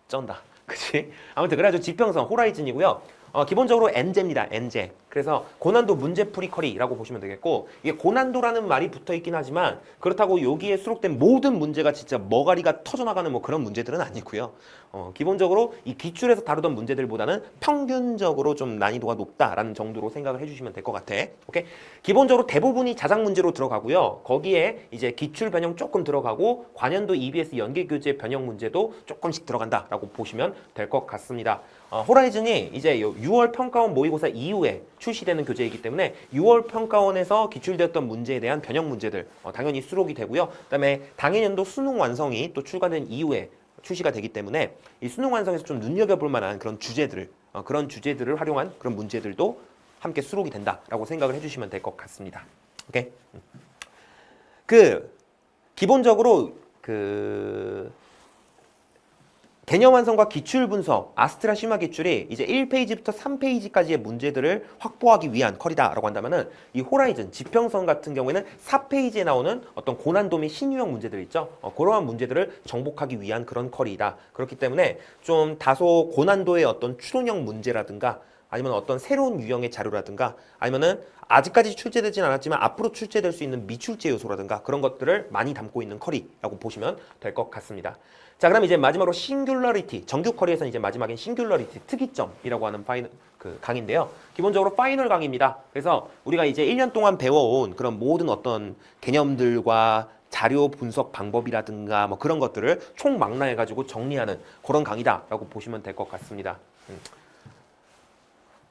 A: 쩐다. 그치? 아무튼 그래가지고 지평선 호라이즌이고요. 기본적으로 N제입니다. N제. 그래서 고난도 문제풀이 커리라고 보시면 되겠고, 이게 고난도라는 말이 붙어 있긴 하지만 그렇다고 여기에 수록된 모든 문제가 진짜 머가리가 터져나가는 뭐 그런 문제들은 아니고요. 기본적으로 이 기출에서 다루던 문제들보다는 평균적으로 좀 난이도가 높다라는 정도로 생각을 해주시면 될 것 같아. 오케이? 기본적으로 대부분이 자작 문제로 들어가고요. 거기에 이제 기출 변형 조금 들어가고 관연도 EBS 연계교재 변형 문제도 조금씩 들어간다라고 보시면 될 것 같습니다. 호라이즌이 이제 6월 평가원 모의고사 이후에 출시되는 교재이기 때문에 6월 평가원에서 기출되었던 문제에 대한 변형 문제들 당연히 수록이 되고요. 그다음에 당해년도 수능 완성이 또 출간된 이후에 출시가 되기 때문에 이 수능 완성에서 좀 눈여겨볼 만한 그런 주제들을 활용한 그런 문제들도 함께 수록이 된다라고 생각을 해주시면 될 것 같습니다. 오케이? 기본적으로 개념 완성과 기출 분석, 아스트라 심화 기출이 이제 1페이지부터 3페이지까지의 문제들을 확보하기 위한 컬이다라고 한다면은 이 호라이즌, 지평선 같은 경우에는 4페이지에 나오는 어떤 고난도 및 신유형 문제들 있죠. 그러한 문제들을 정복하기 위한 그런 컬이다. 그렇기 때문에 좀 다소 고난도의 어떤 추론형 문제라든가 아니면 어떤 새로운 유형의 자료라든가 아니면은 아직까지 출제되진 않았지만 앞으로 출제될 수 있는 미출제 요소라든가 그런 것들을 많이 담고 있는 컬이라고 보시면 될 것 같습니다. 자, 그럼 이제 마지막으로 싱귤러리티, 정규 컬이에서는 이제 마지막엔 싱귤러리티, 특이점이라고 하는 강의인데요. 기본적으로 파이널 강의입니다. 그래서 우리가 이제 1년 동안 배워온 그런 모든 어떤 개념들과 자료 분석 방법이라든가 뭐 그런 것들을 총망라해가지고 정리하는 그런 강의다라고 보시면 될 것 같습니다.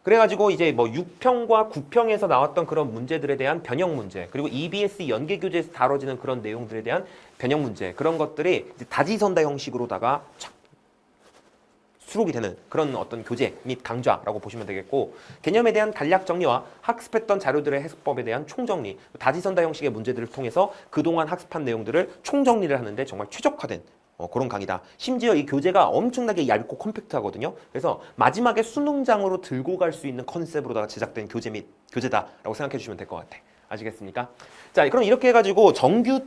A: 그래가지고 이제 뭐 6평과 9평에서 나왔던 그런 문제들에 대한 변형 문제, 그리고 EBS 연계교재에서 다뤄지는 그런 내용들에 대한 변형 문제, 그런 것들이 이제 다지선다 형식으로다가 착 수록이 되는 그런 어떤 교재 및 강좌라고 보시면 되겠고, 개념에 대한 간략 정리와 학습했던 자료들의 해석법에 대한 총정리, 다지선다 형식의 문제들을 통해서 그동안 학습한 내용들을 총정리를 하는데 정말 최적화된 그런 강의다. 심지어 이 교재가 엄청나게 얇고 컴팩트하거든요. 그래서 마지막에 수능장으로 들고 갈 수 있는 컨셉으로다가 제작된 교재다라고 생각해 주시면 될 것 같아. 아시겠습니까? 자, 그럼 이렇게 해가지고 정규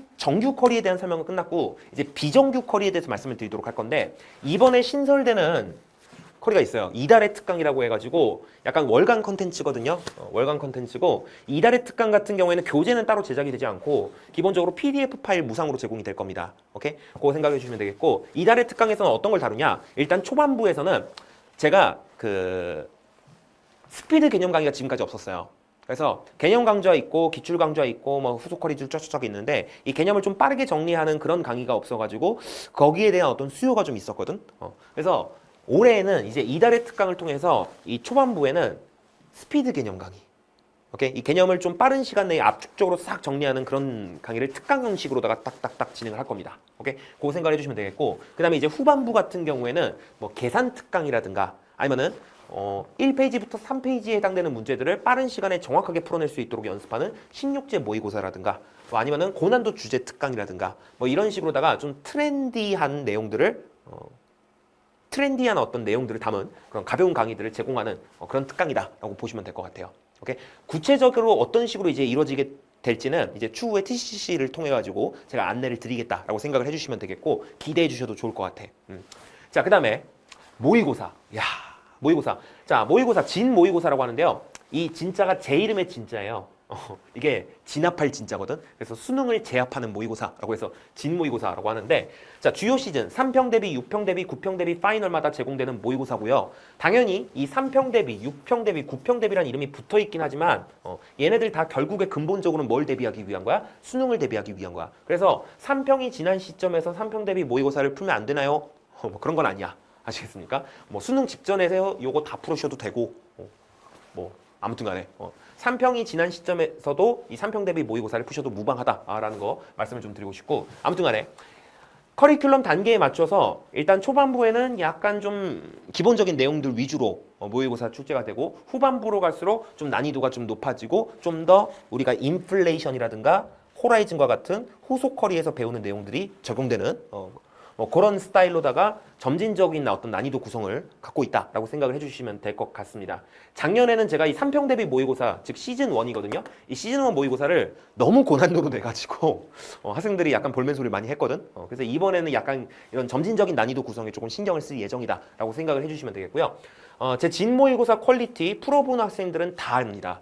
A: 쿼리에 대한 설명은 끝났고 이제 비정규 쿼리에 대해서 말씀을 드리도록 할 건데, 이번에 신설되는 쿼리가 있어요. 이달의 특강이라고 해가지고 약간 월간 컨텐츠거든요. 월간 컨텐츠고, 이달의 특강 같은 경우에는 교재는 따로 제작이 되지 않고 기본적으로 PDF 파일 무상으로 제공이 될 겁니다. 오케이? 그거 생각해 주시면 되겠고, 이달의 특강에서는 어떤 걸 다루냐? 일단 초반부에서는 제가 스피드 개념 강의가 지금까지 없었어요. 그래서 개념 강좌 있고 기출 강좌 있고 뭐 후속 쿼리줄 쫙쫙 있는데 이 개념을 좀 빠르게 정리하는 그런 강의가 없어가지고 거기에 대한 어떤 수요가 좀 있었거든. 그래서 올해에는 이제 이달의 특강을 통해서 이 초반부에는 스피드 개념 강의, 오케이? 이 개념을 좀 빠른 시간 내에 압축적으로 싹 정리하는 그런 강의를 특강 형식으로다가 딱딱딱 진행을 할 겁니다. 오케이? 그거 생각해 주시면 되겠고, 그 다음에 이제 후반부 같은 경우에는 뭐 계산 특강이라든가 아니면은 1페이지부터 3페이지에 해당되는 문제들을 빠른 시간에 정확하게 풀어낼 수 있도록 연습하는 신육제 모의고사라든가 뭐 아니면은 고난도 주제 특강이라든가 뭐 이런 식으로다가 좀 트렌디한 어떤 내용들을 담은 그런 가벼운 강의들을 제공하는 그런 특강이다라고 보시면 될 것 같아요. 오케이? 구체적으로 어떤 식으로 이제 이루어지게 될지는 이제 추후에 TCC를 통해 가지고 제가 안내를 드리겠다라고 생각을 해주시면 되겠고, 기대해 주셔도 좋을 것 같아. 자, 그다음에 모의고사. 모의고사. 자, 모의고사 진 모의고사라고 하는데요. 이 진짜가 제 이름의 진짜예요. 이게 진압할 진짜거든. 그래서 수능을 제압하는 모의고사라고 해서 진 모의고사라고 하는데, 자, 주요 시즌 3평 대비, 6평 대비, 9평 대비 파이널마다 제공되는 모의고사고요. 당연히 이 3평 대비, 6평 대비, 9평 대비라는 이름이 붙어 있긴 하지만 얘네들 다 결국에 근본적으로는 뭘 대비하기 위한 거야? 수능을 대비하기 위한 거야. 그래서 3평이 지난 시점에서 3평 대비 모의고사를 풀면 안 되나요? 뭐 그런 건 아니야. 아시겠습니까? 뭐 수능 직전에서 요거 다 풀으셔도 되고, 뭐 아무튼 간에 3평이 지난 시점에서도 이 3평 대비 모의고사를 푸셔도 무방하다라는 거 말씀을 좀 드리고 싶고, 아무튼 간에 커리큘럼 단계에 맞춰서 일단 초반부에는 약간 좀 기본적인 내용들 위주로 모의고사 출제가 되고, 후반부로 갈수록 좀 난이도가 좀 높아지고 좀 더 우리가 인플레이션이라든가 호라이즌과 같은 후속 커리에서 배우는 내용들이 적용되는 뭐 그런 스타일로다가 점진적인 어떤 난이도 구성을 갖고 있다라고 생각을 해주시면 될 것 같습니다. 작년에는 제가 이 3평 대비 모의고사, 즉 시즌 1이거든요. 이 시즌 1 모의고사를 너무 고난도로 내가지고 학생들이 약간 볼멘 소리 많이 했거든. 그래서 이번에는 약간 이런 점진적인 난이도 구성에 조금 신경을 쓸 예정이다라고 생각을 해주시면 되겠고요. 제 진모의고사 퀄리티 풀어본 학생들은 다 압니다.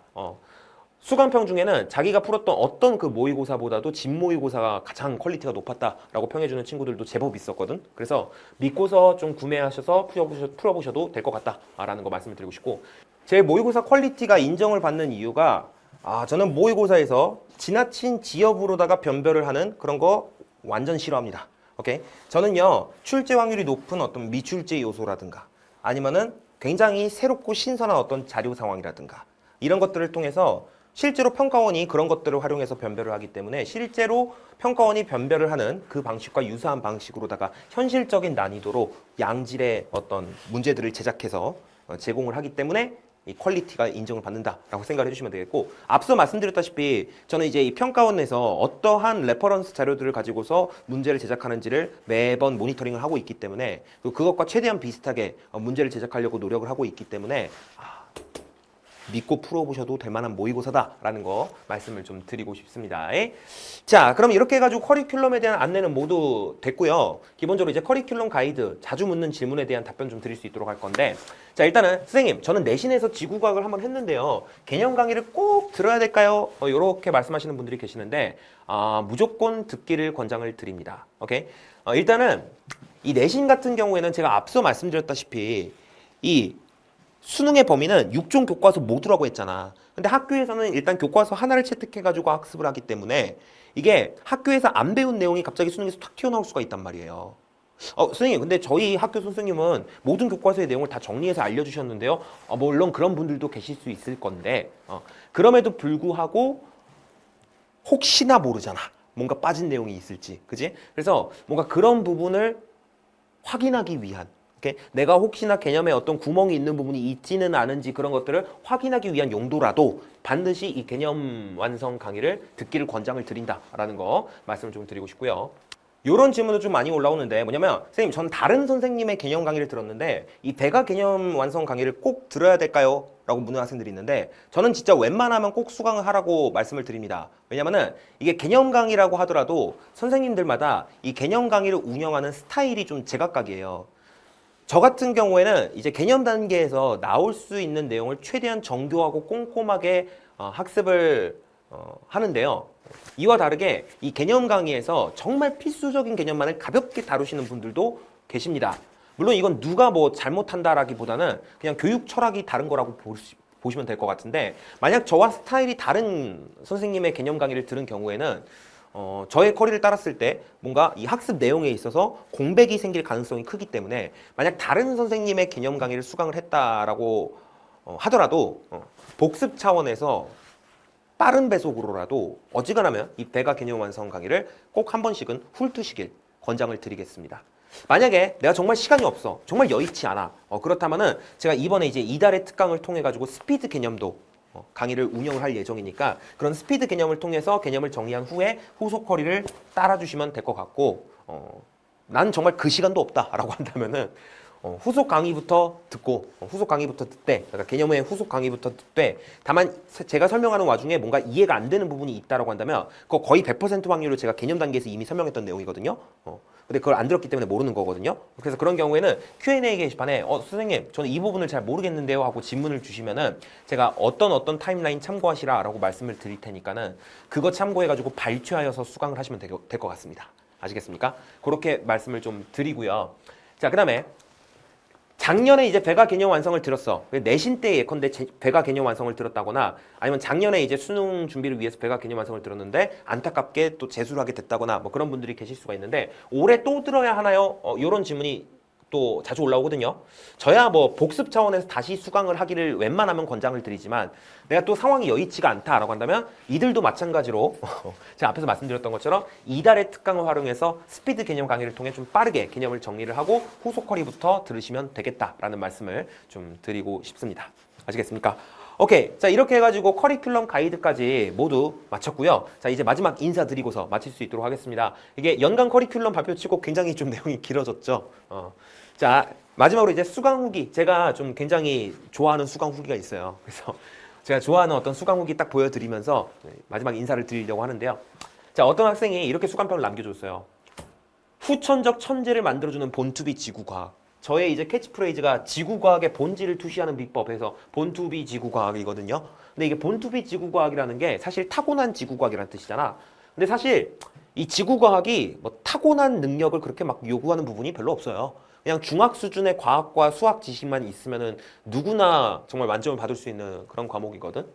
A: 수강평 중에는 자기가 풀었던 어떤 그 모의고사보다도 진모의고사가 가장 퀄리티가 높았다라고 평해주는 친구들도 제법 있었거든. 그래서 믿고서 좀 구매하셔서 풀어보셔도 될 것 같다라는 거 말씀을 드리고 싶고, 제 모의고사 퀄리티가 인정을 받는 이유가 저는 모의고사에서 지나친 지엽으로다가 변별을 하는 그런 거 완전 싫어합니다. 오케이? 저는요, 출제 확률이 높은 어떤 미출제 요소라든가 아니면은 굉장히 새롭고 신선한 어떤 자료 상황이라든가 이런 것들을 통해서 실제로 평가원이 그런 것들을 활용해서 변별을 하기 때문에 실제로 평가원이 변별을 하는 그 방식과 유사한 방식으로다가 현실적인 난이도로 양질의 어떤 문제들을 제작해서 제공을 하기 때문에 이 퀄리티가 인정을 받는다라고 생각을 해주시면 되겠고, 앞서 말씀드렸다시피 저는 이제 이 평가원에서 어떠한 레퍼런스 자료들을 가지고서 문제를 제작하는지를 매번 모니터링을 하고 있기 때문에, 그것과 최대한 비슷하게 문제를 제작하려고 노력을 하고 있기 때문에 믿고 풀어보셔도 될 만한 모의고사다라는 거 말씀을 좀 드리고 싶습니다. 자, 그럼 이렇게 해가지고 커리큘럼에 대한 안내는 모두 됐고요. 기본적으로 이제 커리큘럼 가이드, 자주 묻는 질문에 대한 답변 좀 드릴 수 있도록 할 건데, 자, 일단은 선생님, 저는 내신에서 지구과학을 한번 했는데요. 개념 강의를 꼭 들어야 될까요? 이렇게 말씀하시는 분들이 계시는데, 무조건 듣기를 권장을 드립니다. 오케이? 일단은 이 내신 같은 경우에는 제가 앞서 말씀드렸다시피 이 수능의 범위는 6종 교과서 모두라고 했잖아. 근데 학교에서는 일단 교과서 하나를 채택해가지고 학습을 하기 때문에 이게 학교에서 안 배운 내용이 갑자기 수능에서 탁 튀어나올 수가 있단 말이에요. 선생님, 근데 저희 학교 선생님은 모든 교과서의 내용을 다 정리해서 알려주셨는데요. 물론 그런 분들도 계실 수 있을 건데, 그럼에도 불구하고 혹시나 모르잖아. 뭔가 빠진 내용이 있을지. 그지? 그래서 뭔가 그런 부분을 확인하기 위한, 내가 혹시나 개념에 어떤 구멍이 있는 부분이 있지는 않은지 그런 것들을 확인하기 위한 용도라도 반드시 이 개념 완성 강의를 듣기를 권장을 드린다라는 거 말씀을 좀 드리고 싶고요. 이런 질문도 좀 많이 올라오는데 뭐냐면, 선생님, 전 다른 선생님의 개념 강의를 들었는데 이 배가 개념 완성 강의를 꼭 들어야 될까요? 라고 묻는 학생들이 있는데, 저는 진짜 웬만하면 꼭 수강을 하라고 말씀을 드립니다. 왜냐면은 이게 개념 강의라고 하더라도 선생님들마다 이 개념 강의를 운영하는 스타일이 좀 제각각이에요. 저 같은 경우에는 이제 개념 단계에서 나올 수 있는 내용을 최대한 정교하고 꼼꼼하게 학습을 하는데요. 이와 다르게 이 개념 강의에서 정말 필수적인 개념만을 가볍게 다루시는 분들도 계십니다. 물론 이건 누가 뭐 잘못한다라기보다는 그냥 교육 철학이 다른 거라고 보시면 될 것 같은데, 만약 저와 스타일이 다른 선생님의 개념 강의를 들은 경우에는 저의 커리를 따랐을 때 뭔가 이 학습 내용에 있어서 공백이 생길 가능성이 크기 때문에, 만약 다른 선생님의 개념 강의를 수강을 했다라고 하더라도 복습 차원에서 빠른 배속으로라도 어지간하면 이 배가 개념 완성 강의를 꼭 한 번씩은 훑으시길 권장을 드리겠습니다. 만약에 내가 정말 시간이 없어, 정말 여의치 않아, 그렇다면은 제가 이번에 이제 이달의 특강을 통해 가지고 스피드 개념도 강의를 운영을 할 예정이니까, 그런 스피드 개념을 통해서 개념을 정리한 후에 후속 커리를 따라주시면 될 것 같고, 난 정말 그 시간도 없다라고 한다면은 후속 강의부터 듣고, 후속 강의부터 듣되, 그러니까 개념의 후속 강의부터 듣되, 다만 제가 설명하는 와중에 뭔가 이해가 안 되는 부분이 있다라고 한다면 그거 거의 100% 확률로 제가 개념 단계에서 이미 설명했던 내용이거든요. 근데 그걸 안 들었기 때문에 모르는 거거든요. 그래서 그런 경우에는 Q&A 게시판에 선생님, 저는 이 부분을 잘 모르겠는데요 하고 질문을 주시면은 제가 어떤 타임라인 참고하시라라고 말씀을 드릴 테니까는 그거 참고해가지고 발췌하여서 수강을 하시면 될 것 같습니다. 아시겠습니까? 그렇게 말씀을 좀 드리고요. 자, 그 다음에 작년에 이제 배가 개념 완성을 들었어. 내신 때 예컨대 배가 개념 완성을 들었다거나, 아니면 작년에 이제 수능 준비를 위해서 배가 개념 완성을 들었는데 안타깝게 또 재수를 하게 됐다거나 뭐 그런 분들이 계실 수가 있는데, 올해 또 들어야 하나요? 이런 질문이 또 자주 올라오거든요. 저야 뭐 복습 차원에서 다시 수강을 하기를 웬만하면 권장을 드리지만, 내가 또 상황이 여의치가 않다라고 한다면 이들도 마찬가지로 제가 앞에서 말씀드렸던 것처럼 이달의 특강을 활용해서 스피드 개념 강의를 통해 좀 빠르게 개념을 정리를 하고 후속 커리부터 들으시면 되겠다라는 말씀을 좀 드리고 싶습니다. 아시겠습니까? 오케이. 자, 이렇게 해가지고 커리큘럼 가이드까지 모두 마쳤고요. 자, 이제 마지막 인사드리고서 마칠 수 있도록 하겠습니다. 이게 연간 커리큘럼 발표치고 굉장히 좀 내용이 길어졌죠. 자, 마지막으로 이제 수강 후기. 제가 좀 굉장히 좋아하는 수강 후기가 있어요. 그래서 제가 좋아하는 어떤 수강 후기 딱 보여드리면서 마지막 인사를 드리려고 하는데요. 자, 어떤 학생이 이렇게 수강평을 남겨줬어요. 후천적 천재를 만들어주는 본투비 지구과학. 저의 이제 캐치프레이즈가 지구과학의 본질을 투시하는 비법에서 본투비 지구과학이거든요. 근데 이게 본투비 지구과학이라는 게 사실 타고난 지구과학이라는 뜻이잖아. 근데 사실 이 지구과학이 뭐 타고난 능력을 그렇게 막 요구하는 부분이 별로 없어요. 그냥 중학 수준의 과학과 수학 지식만 있으면은 누구나 정말 만점을 받을 수 있는 그런 과목이거든.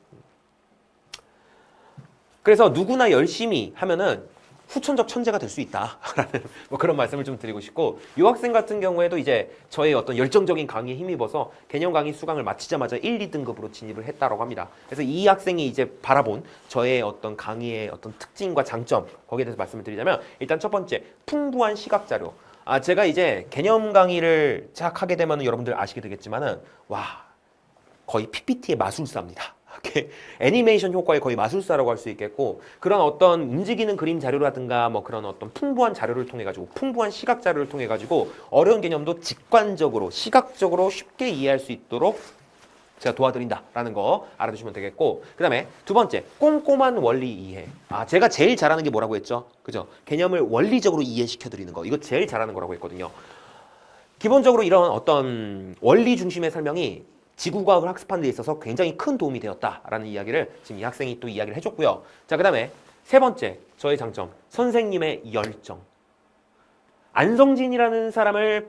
A: 그래서 누구나 열심히 하면은 후천적 천재가 될 수 있다라는 뭐 그런 말씀을 좀 드리고 싶고, 이 학생 같은 경우에도 이제 저의 어떤 열정적인 강의에 힘입어서 개념 강의 수강을 마치자마자 1, 2등급으로 진입을 했다고 합니다. 그래서 이 학생이 이제 바라본 저의 어떤 강의의 어떤 특징과 장점, 거기에 대해서 말씀을 드리자면, 일단 첫 번째, 풍부한 시각 자료. 제가 이제 개념 강의를 쫙 하게 되면 여러분들 아시게 되겠지만은, 와, 거의 PPT의 마술사입니다. 애니메이션 효과의 거의 마술사라고 할 수 있겠고, 그런 어떤 움직이는 그림 자료라든가 뭐 그런 어떤 풍부한 자료를 통해 가지고, 풍부한 시각 자료를 통해 가지고 어려운 개념도 직관적으로 시각적으로 쉽게 이해할 수 있도록 제가 도와드린다라는 거 알아두시면 되겠고, 그 다음에 두 번째, 꼼꼼한 원리 이해. 제가 제일 잘하는 게 뭐라고 했죠? 그죠? 개념을 원리적으로 이해시켜 드리는 거, 이거 제일 잘하는 거라고 했거든요. 기본적으로 이런 어떤 원리 중심의 설명이 지구과학을 학습하는 데 있어서 굉장히 큰 도움이 되었다라는 이야기를 지금 이 학생이 또 이야기를 해줬고요. 자, 그 다음에 세 번째, 저의 장점, 선생님의 열정. 안성진이라는 사람을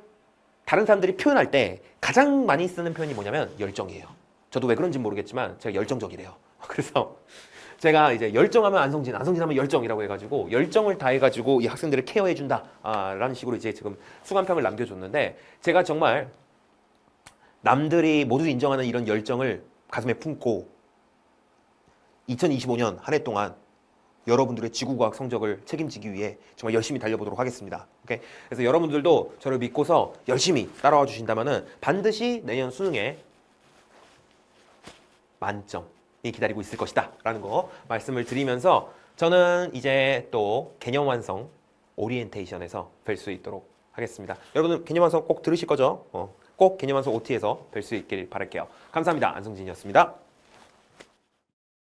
A: 다른 사람들이 표현할 때 가장 많이 쓰는 표현이 뭐냐면 열정이에요. 저도 왜 그런지 모르겠지만 제가 열정적이래요. 그래서 제가 이제 열정하면 안성진, 안성진하면 열정이라고 해가지고 열정을 다해가지고 이 학생들을 케어해준다 라는 식으로 이제 지금 수강평을 남겨줬는데, 제가 정말 남들이 모두 인정하는 이런 열정을 가슴에 품고 2025년 한 해 동안 여러분들의 지구과학 성적을 책임지기 위해 정말 열심히 달려보도록 하겠습니다. 오케이? 그래서 여러분들도 저를 믿고서 열심히 따라와 주신다면은 반드시 내년 수능에 만점이 기다리고 있을 것이다 라는 거 말씀을 드리면서, 저는 이제 또 개념 완성 오리엔테이션에서 뵐 수 있도록 하겠습니다. 여러분들 개념 완성 꼭 들으실 거죠? 꼭 개념 완성 OT에서 뵐 수 있길 바랄게요. 감사합니다. 안성진이었습니다.